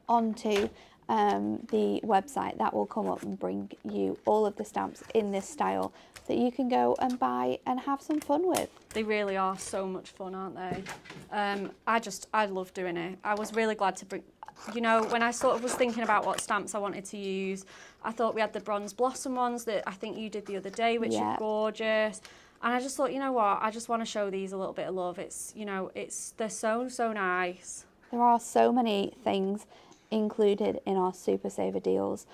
S1: onto the website, that will come up and bring you all of the stamps in this style that you can go and buy and have some fun with.
S2: They really are so much fun, aren't they? I love doing it. I was really glad to bring, you know, when I sort of was thinking about what stamps I wanted to use, I thought we had the bronze blossom ones that I think you did the other day, which are gorgeous. And I just thought, you know what, I just want to show these a little bit of love. It's, you know, they're so, so nice.
S1: There are so many things included in our Super Saver deals,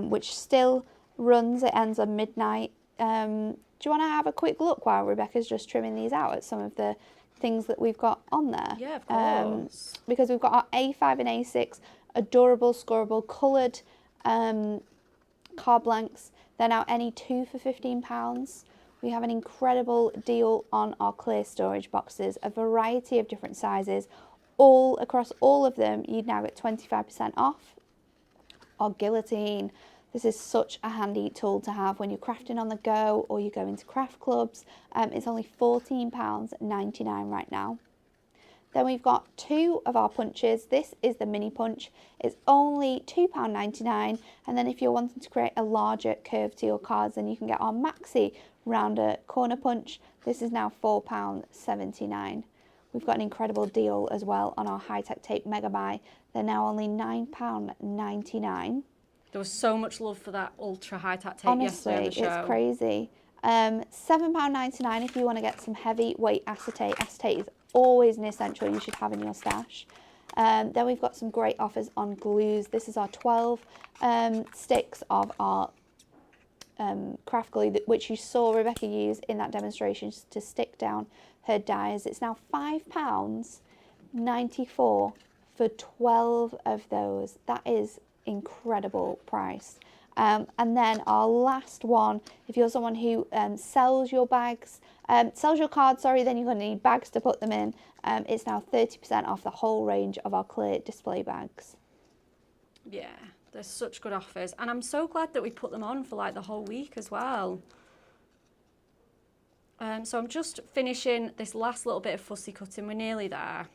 S1: which still runs. It ends on midnight. Do you want to have a quick look while Rebecca's just trimming these out at some of the things that we've got on there?
S2: Yeah, of course.
S1: Because we've got our A5 and A6 adorable, scoreable, coloured card blanks. They're now any 2 for £15. We have an incredible deal on our clear storage boxes, a variety of different sizes. All across all of them, you'd now get 25% off. Our guillotine. This is such a handy tool to have when you're crafting on the go or you go into craft clubs. It's only £14.99 right now. Then we've got 2 of our punches. This is the mini punch. It's only £2.99. And then if you're wanting to create a larger curve to your cards, then you can get our maxi rounder corner punch. This is now £4.79. We've got an incredible deal as well on our high-tech tape mega buy. They're now only £9.99.
S2: There was so much love for that ultra high-tech tape
S1: Honestly,
S2: yesterday on the show.
S1: it's crazy. £7.99 if you want to get some heavyweight acetate. Acetate is always an essential you should have in your stash. Then we've got some great offers on glues. This is our 12 sticks of our craft glue, which you saw Rebecca use in that demonstration to stick down her dies. It's now £5 $14.94 for 12 of those. That is incredible price. And then our last one, if you're someone who sells your bags, sells your cards, sorry, then you're going to need bags to put them in. It's now 30% off the whole range of our clear display bags.
S2: Yeah, there's such good offers. And I'm so glad that we put them on for like the whole week as well. So I'm just finishing this last little bit of fussy cutting. We're nearly there.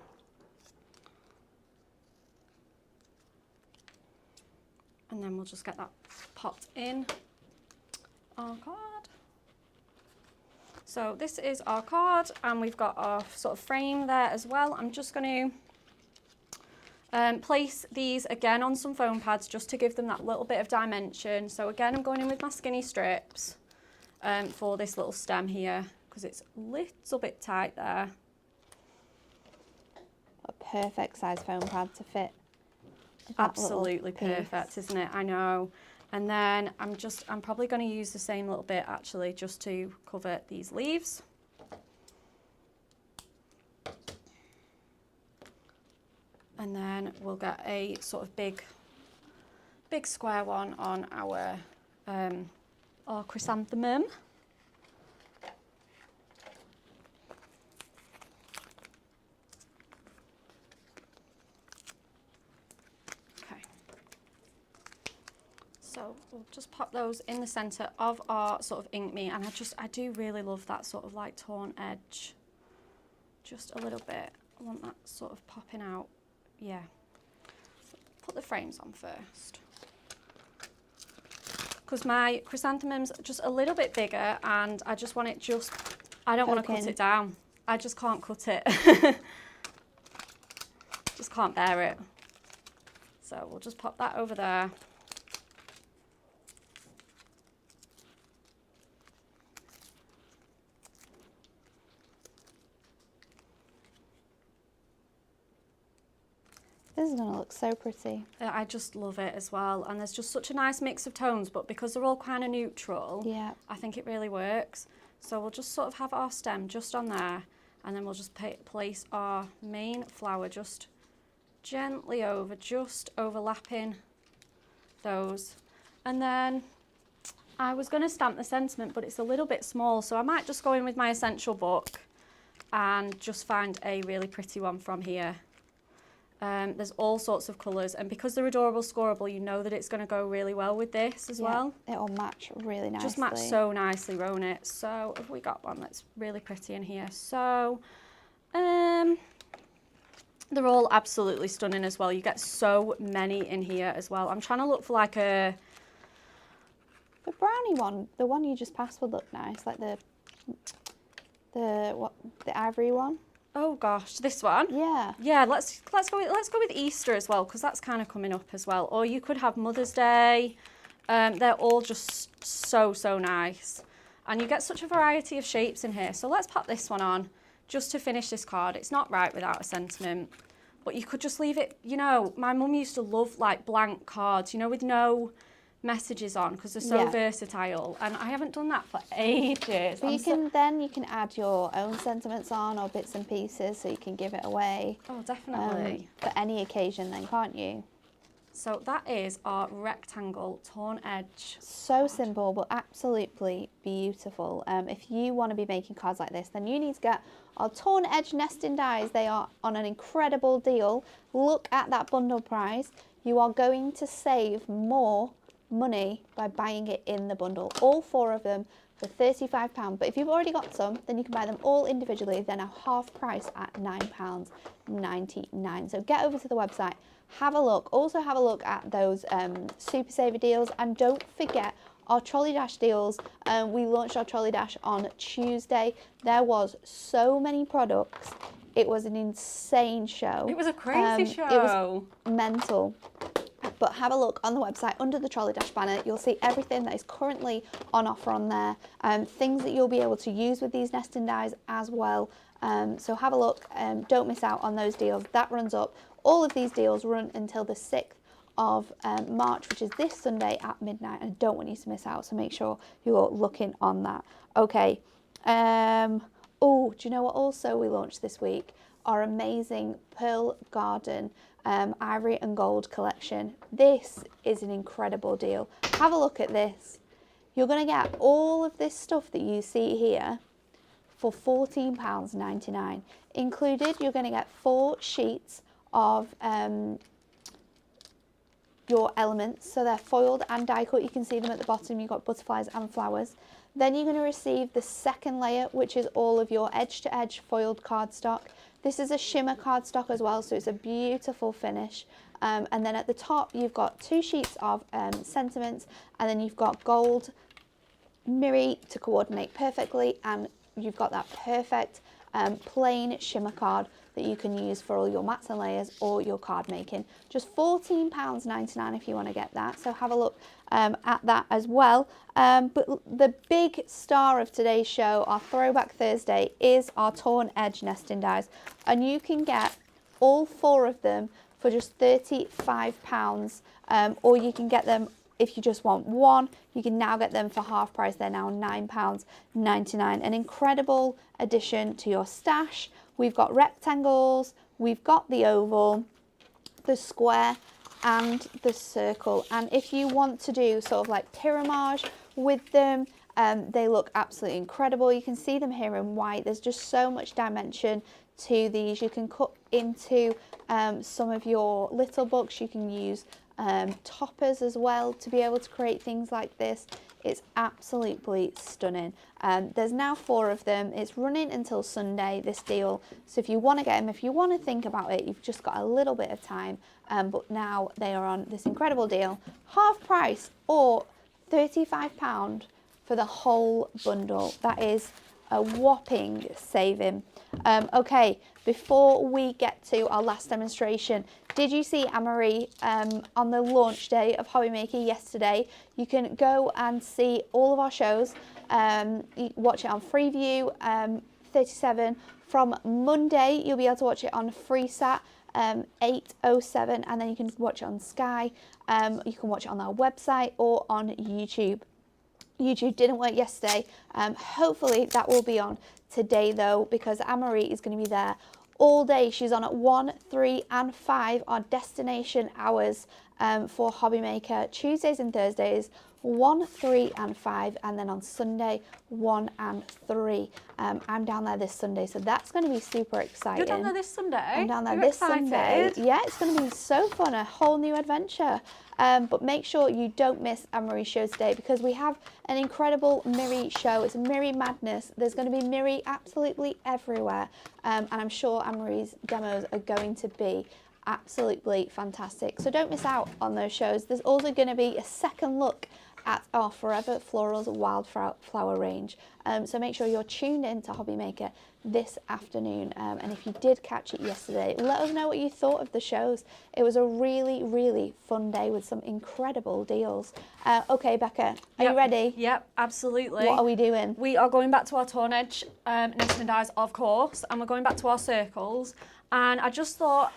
S2: And then we'll just get that popped in our card. So this is our card, and we've got our sort of frame there as well. I'm just going to place these again on some foam pads just to give them that little bit of dimension. So again, I'm going in with my skinny strips for this little stem here because it's a little bit tight there.
S1: A perfect size foam pad to fit.
S2: Absolutely perfect, isn't it? I know. And then I'm probably going to use the same little bit actually just to cover these leaves. And then we'll get a sort of big square one on our chrysanthemum. So we'll just pop those in the centre of our sort of ink me, and I do really love that sort of like torn edge, just a little bit. I want that sort of popping out, yeah. So put the frames on first, because my chrysanthemum's just a little bit bigger, and I just want it I don't want to cut it down. I just can't cut it. Just can't bear it. So we'll just pop that over there.
S1: This is going to look so pretty.
S2: I just love it as well, and there's just such a nice mix of tones, but because they're all kind of neutral, yeah, I think it really works. So we'll just sort of have our stem just on there, and then we'll just place our main flower just gently over, just overlapping those. And then I was going to stamp the sentiment, but it's a little bit small, so I might just go in with my essential book and just find a really pretty one from here. There's all sorts of colours, and because they're adorable scoreable, you know that it's going to go really well with this as well.
S1: It'll match really nicely.
S2: Just match so nicely, won't it? So have we got one that's really pretty in here? So they're all absolutely stunning as well. You get so many in here as well. I'm trying to look for like the
S1: brownie one, the one you just passed would look nice, like the ivory one.
S2: Oh gosh, this one?
S1: Yeah.
S2: Yeah, let's go with Easter as well, because that's kind of coming up as well. Or you could have Mother's Day. They're all just so nice. And you get such a variety of shapes in here. So let's pop this one on just to finish this card. It's not right without a sentiment, but you could just leave it, you know, my mum used to love like blank cards, you know, with no messages on, because they're so versatile, and I haven't done that for ages.
S1: But you can add your own sentiments on, or bits and pieces, so you can give it away.
S2: Oh, definitely.
S1: For any occasion then, can't you?
S2: So that is our rectangle torn edge.
S1: So simple, but absolutely beautiful. If you want to be making cards like this, then you need to get our torn edge nesting dies. They are on an incredible deal. Look at that bundle price. You are going to save more money by buying it in the bundle. All 4 of them for £35, but if you've already got some, then you can buy them all individually. They're now half price at £9.99. So get over to the website, have a look. Also have a look at those Super Saver deals, and don't forget our Trolley Dash deals. We launched our Trolley Dash on Tuesday. There was so many products. It was an insane show.
S2: It was a crazy show.
S1: It was mental. But have a look on the website under the Trolley Dash banner. You'll see everything that is currently on offer on there. Things that you'll be able to use with these nesting dies as well. So have a look. Don't miss out on those deals. That runs up. All of these deals run until the 6th of March, which is this Sunday at midnight. I don't want you to miss out, so make sure you're looking on that. Okay. Oh, do you know what also we launched this week? our amazing Pearl Garden Ivory and Gold collection. This is an incredible deal. Have a look at this. You're going to get all of this stuff that you see here for £14.99. Included, you're going to get 4 sheets of your elements. So they're foiled and die cut. You can see them at the bottom. You've got butterflies and flowers. Then you're going to receive the second layer, which is all of your edge-to-edge foiled cardstock. This is a shimmer cardstock as well, so it's a beautiful finish. And then at the top, you've got 2 sheets of sentiments, and then you've got gold mirri to coordinate perfectly, and you've got that perfect plain shimmer card that you can use for all your mats and layers or your card making. Just £14.99 if you want to get that, so have a look at that as well. But the big star of today's show, our Throwback Thursday, is our torn edge nesting dies, and you can get all 4 of them for just £35, or you can get them if you just want one. You can now get them for half price. They're now £9.99. An incredible addition to your stash. We've got rectangles, we've got the oval, the square and the circle. And if you want to do sort of like pyramage with them, they look absolutely incredible. You can see them here in white. There's just so much dimension to these. You can cut into some of your little books. You can use toppers as well to be able to create things like this. It's absolutely stunning. There's now 4 of them. It's running until Sunday, this deal. So if you want to get them, if you want to think about it, you've just got a little bit of time. But now they are on this incredible deal, half price or £35 for the whole bundle. That is a whopping saving. Okay, before we get to our last demonstration, did you see Anne-Marie on the launch day of Hobby Maker yesterday? You can go and see all of our shows. You watch it on Freeview 37. From Monday, you'll be able to watch it on FreeSat 807, and then you can watch it on Sky. You can watch it on our website or on YouTube. YouTube didn't work yesterday. Hopefully that will be on today though, because Anne-Marie is going to be there all day. She's on at 1, 3 and 5, our destination hours for Hobby Maker, Tuesdays and Thursdays, 1, 3 and 5, and then on Sunday 1 and 3. I'm down there this Sunday, so that's going to be super exciting.
S2: You're down there this Sunday?
S1: I'm down there
S2: You're
S1: this
S2: excited.
S1: Sunday. Yeah, it's going to be so fun, a whole new adventure. But make sure you don't miss Anne-Marie's show today, because we have an incredible mirri show. It's mirri madness. There's going to be mirri absolutely everywhere, and I'm sure Anne-Marie's demos are going to be absolutely fantastic. So don't miss out on those shows. There's also going to be a second look at our Forever Florals wildflower range. So make sure you're tuned in to Hobby Maker this afternoon. And if you did catch it yesterday, let us know what you thought of the shows. It was a really, really fun day with some incredible deals. Okay, Becca, are you ready?
S2: Yep, absolutely.
S1: What are we doing?
S2: We are going back to our torn edge nesting dies, of course, and we're going back to our circles. And I just thought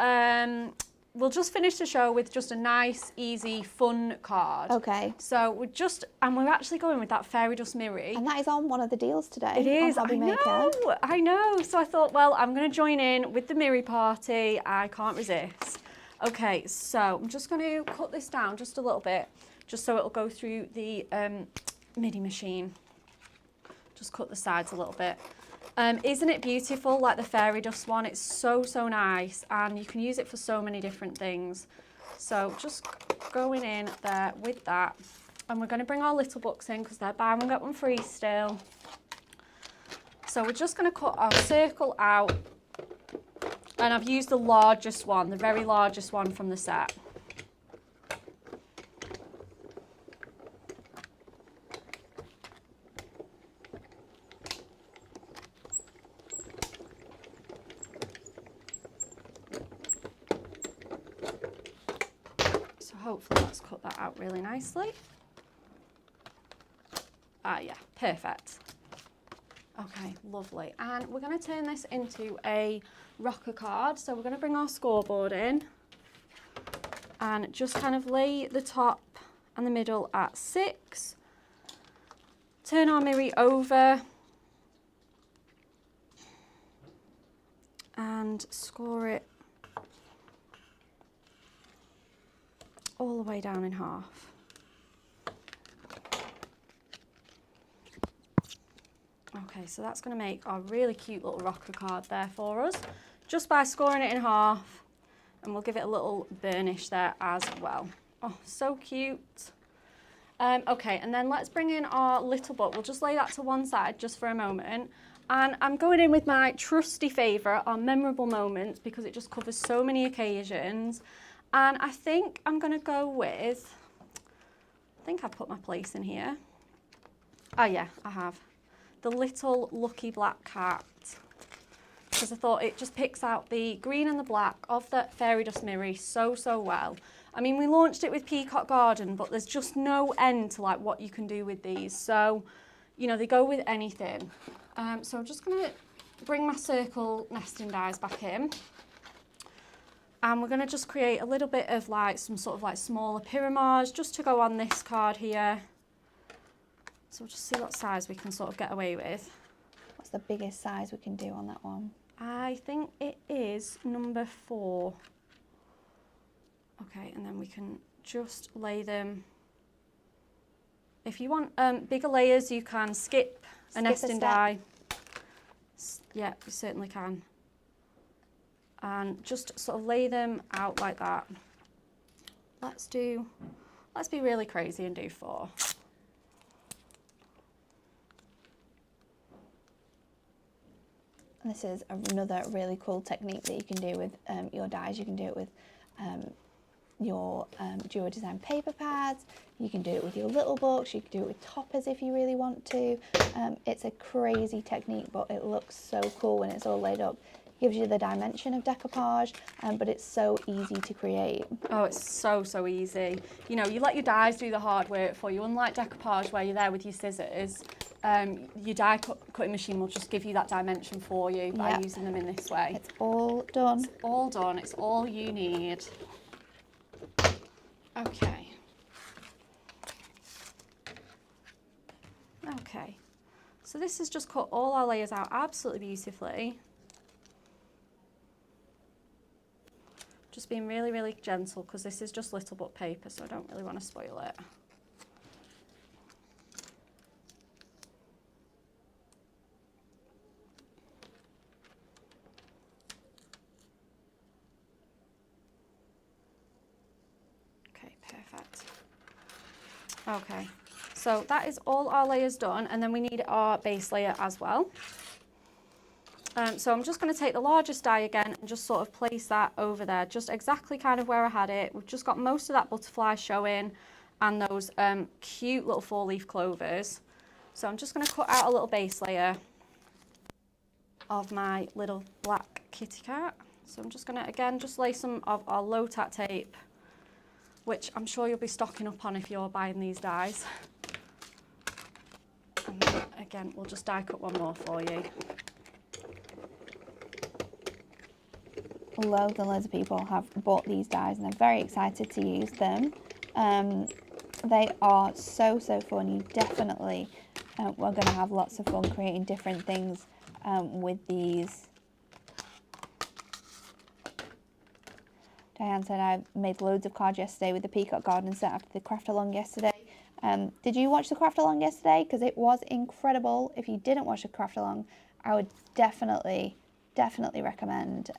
S2: we'll just finish the show with just a nice, easy, fun card.
S1: Okay.
S2: So we're actually going with that fairy dust mirri.
S1: And that is on one of the deals today.
S2: It is,
S1: on Hobby Maker.
S2: I know. So I thought, well, I'm going to join in with the mirri party. I can't resist. Okay, so I'm just going to cut this down just a little bit, just so it'll go through the MIDI machine. Just cut the sides a little bit. Isn't it beautiful, like the fairy dust one? It's so, so nice, and you can use it for so many different things. So just going in there with that, and we're going to bring our little books in because they're buy one, get one free still. So we're just going to cut our circle out, and I've used the largest one, the very largest one from the set. Hopefully let's cut that out really nicely. Ah, yeah, perfect. Okay, lovely. And we're going to turn this into a rocker card. So we're going to bring our scoreboard in and just kind of lay the top and the middle at 6. Turn our mirri over. and score it all the way down in half. Okay, so that's going to make our really cute little rocker card there for us, just by scoring it in half, and we'll give it a little burnish there as well. Oh, so cute. Okay, and then let's bring in our little book. We'll just lay that to one side just for a moment. And I'm going in with my trusty favourite, our memorable moments, because it just covers so many occasions. And I think I'm going to go with, I think I've put my place in here. Oh yeah, I have. The little lucky black cat, because I thought it just picks out the green and the black of the fairy dust mirror so well. I mean, we launched it with Peacock Garden, but there's just no end to like what you can do with these. So, you know, they go with anything. So I'm just going to bring my circle nesting dies back in, and we're going to just create a little bit of like some sort of like smaller pyramids just to go on this card here. So we'll just see what size we can sort of get away with.
S1: What's the biggest size we can do on that one?
S2: I think it is number 4. Okay, and then we can just lay them. If you want bigger layers, you can skip a nesting die. Yeah, you certainly can. And just sort of lay them out like that. Let's be really crazy and do 4.
S1: This is another really cool technique that you can do with your dies. You can do it with your duo design paper pads. You can do it with your little books. You can do it with toppers if you really want to. It's a crazy technique, but it looks so cool when it's all laid up. Gives you the dimension of decoupage, but it's so easy to create.
S2: Oh, it's so easy. You know, you let your dies do the hard work for you. Unlike decoupage, where you're there with your scissors, your die cutting machine will just give you that dimension for you by using them in this way.
S1: It's all done.
S2: It's all done. It's all you need. Okay. Okay. So this has just cut all our layers out absolutely beautifully. Just being really gentle, because this is just little book paper, so I don't really want to spoil it. Okay, perfect. Okay, so that is all our layers done, and then we need our base layer as well. So I'm just going to take the largest die again and just sort of place that over there, just exactly kind of where I had it. We've just got most of that butterfly showing and those cute little 4-leaf clovers. So I'm just going to cut out a little base layer of my little black kitty cat. So I'm just going to, again, just lay some of our low tack tape, which I'm sure you'll be stocking up on if you're buying these dies. And then, again, we'll just die cut one more for you.
S1: Loads and loads of people have bought these dies and they're very excited to use them. They are so fun. You definitely we're going to have lots of fun creating different things with these. Diane said I made loads of cards yesterday with the Peacock Garden set after the craft along yesterday. Did you watch the craft along yesterday? Because it was incredible. If you didn't watch the craft along, I would definitely recommend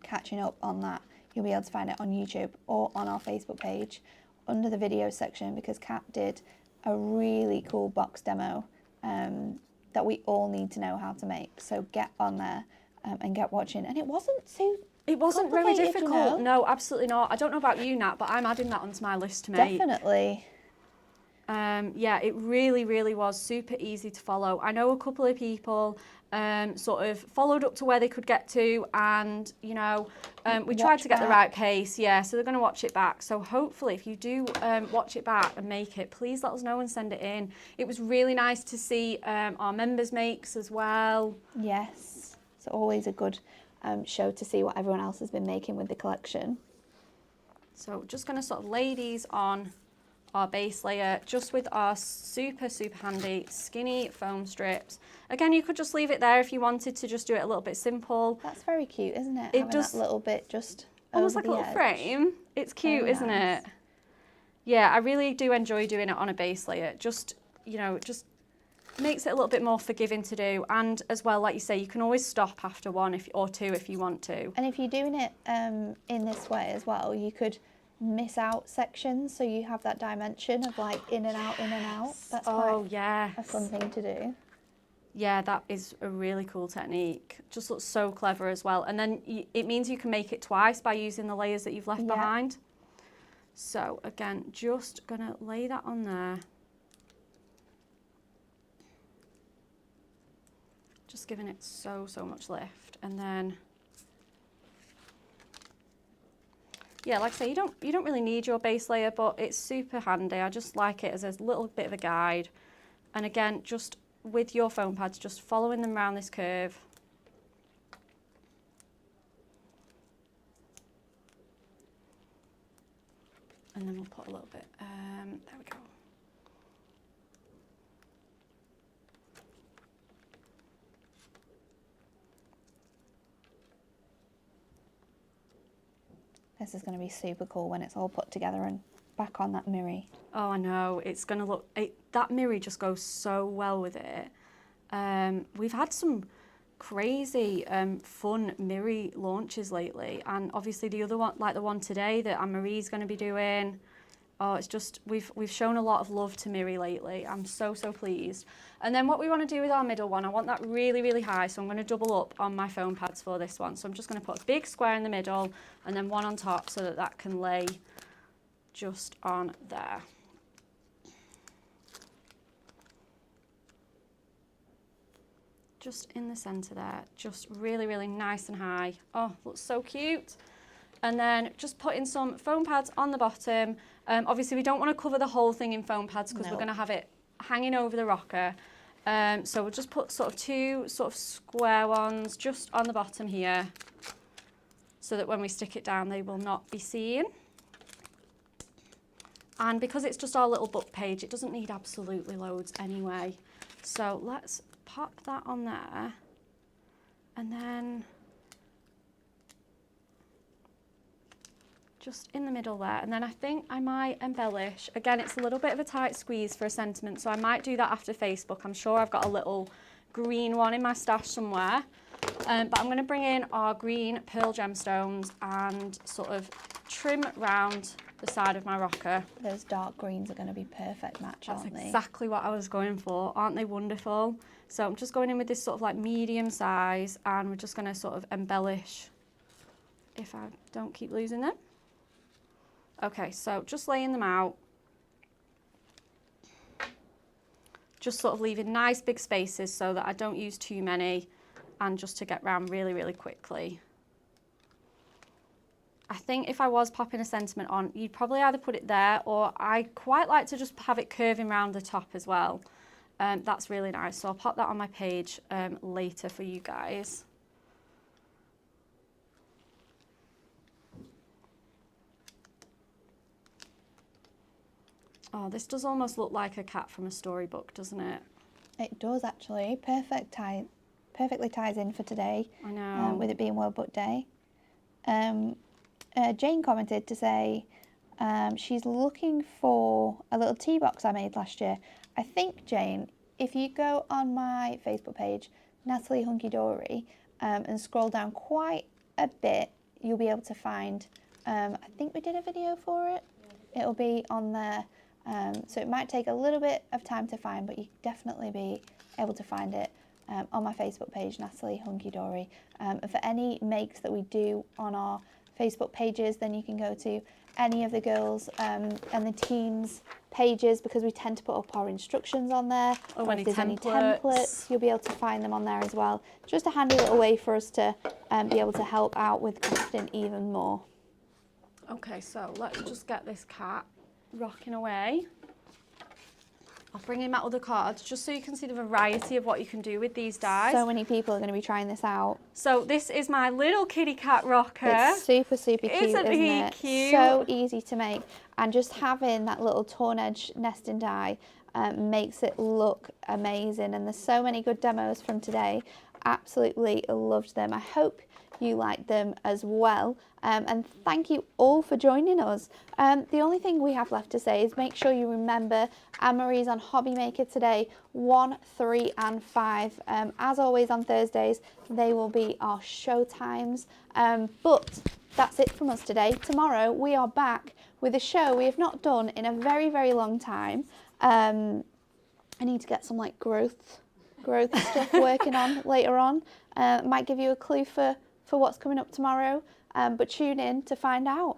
S1: catching up on that. You'll be able to find it on YouTube or on our Facebook page under the video section, because Kat did a really cool box demo that we all need to know how to make. So get on there and get watching. And it wasn't
S2: very difficult.
S1: You know?
S2: No, absolutely not. I don't know about you, Nat, but I'm adding that onto my list to make.
S1: Definitely.
S2: Yeah, it really was super easy to follow. I know a couple of people sort of followed up to where they could get to, and you know, we tried to get the right pace, yeah, so they're going to watch it back. So hopefully if you do watch it back and make it, please let us know and send it in. It was really nice to see our members' makes as well.
S1: Yes, it's always a good show to see what everyone else has been making with the collection.
S2: So just going to sort of lay these on our base layer just with our super, super handy skinny foam strips. Again, you could just leave it there if you wanted to just do it a little bit simple.
S1: That's very cute, isn't it?
S2: It
S1: Having
S2: does,
S1: that little bit just
S2: almost
S1: over
S2: like a
S1: the
S2: little
S1: edge.
S2: frame. It's cute,
S1: Very
S2: isn't
S1: nice.
S2: it? Yeah, I really do enjoy doing it on a base layer. Just, you know, just makes it a little bit more forgiving to do. And as well, like you say, you can always stop after one or two if you want to.
S1: And if you're doing it in this way as well, you could miss out sections, so you have that dimension of like in and out, in and out. That's quite a fun thing to do.
S2: Yeah, that is a really cool technique. Just looks so clever as well. And then it means you can make it twice by using the layers that you've left behind. So again, just gonna lay that on there. Just giving it so, so much lift. And then, yeah, like I say, you don't really need your base layer, but it's super handy. I just like it as a little bit of a guide. And again, just with your foam pads, just following them around this curve. And then we'll put a little bit, there we go.
S1: This is going to be super cool when it's all put together and back on that mirror.
S2: Oh, I know. It's going to look... that mirror just goes so well with it. We've had some crazy fun mirror launches lately. And obviously the other one, like the one today that Anne-Marie's going to be doing. Oh, it's just... We've shown a lot of love to mirror lately. I'm so, so pleased. And then what we want to do with our middle one, I want that really, really high. So I'm going to double up on my foam pads for this one. So I'm just going to put a big square in the middle and then one on top so that that can lay just on there. Just in the centre there, just really, really nice and high. Oh, looks so cute. And then just putting some foam pads on the bottom. Obviously we don't want to cover the whole thing in foam pads because we're going to have it hanging over the rocker. So we'll just put sort of two sort of square ones just on the bottom here so that when we stick it down they will not be seen. And because it's just our little book page, it doesn't need absolutely loads anyway. So let's pop that on there and then just in the middle there. And then I think I might embellish. Again, it's a little bit of a tight squeeze for a sentiment, so I might do that after Facebook. I'm sure I've got a little green one in my stash somewhere. But I'm going to bring in our green pearl gemstones and sort of trim round the side of my rocker.
S1: Those dark greens are going to be perfect match, aren't they?
S2: That's exactly what I was going for. Aren't they wonderful? So I'm just going in with this sort of like medium size and we're just going to sort of embellish if I don't keep losing them. Okay, so just laying them out. Just sort of leaving nice big spaces so that I don't use too many and just to get round really, really quickly. I think if I was popping a sentiment on, you'd probably either put it there or I quite like to just have it curving round the top as well. That's really nice. So I'll pop that on my page later for you guys. Oh, this does almost look like a cat from a storybook, doesn't it?
S1: It does actually. Perfectly ties in for today.
S2: I know.
S1: With it being World Book Day. Jane commented to say she's looking for a little tea box I made last year. I think, Jane, if you go on my Facebook page, Natalie Hunkydory, and scroll down quite a bit, you'll be able to find, I think we did a video for it. It'll be on there. So it might take a little bit of time to find, but you definitely be able to find it on my Facebook page, Natalie Hunkydory. And for any makes that we do on our Facebook pages, then you can go to any of the girls and the teams pages because we tend to put up our instructions on there.
S2: Or
S1: if there's any templates, you'll be able to find them on there as well. Just a handy little way for us to be able to help out with crafting even more.
S2: Okay, so let's just get this cat rocking away. I'll bring in my other cards just so you can see the variety of what you can do with these dies.
S1: So many people are going to be trying this out.
S2: So this is my little kitty cat rocker.
S1: It's super, super cute,
S2: Isn't he
S1: it?
S2: cute?
S1: So easy to make. And just having that little torn edge nesting die makes it look amazing. And there's so many good demos from today. Absolutely loved them. I hope you liked them as well. And thank you all for joining us. The only thing we have left to say is make sure you remember Anne-Marie's on Hobby Maker today, 1, 3 and 5. As always on Thursdays, they will be our show times. But that's it from us today. Tomorrow we are back with a show we have not done in a very, very long time. I need to get some like growth stuff working on later on. Might give you a clue for what's coming up tomorrow, but tune in to find out.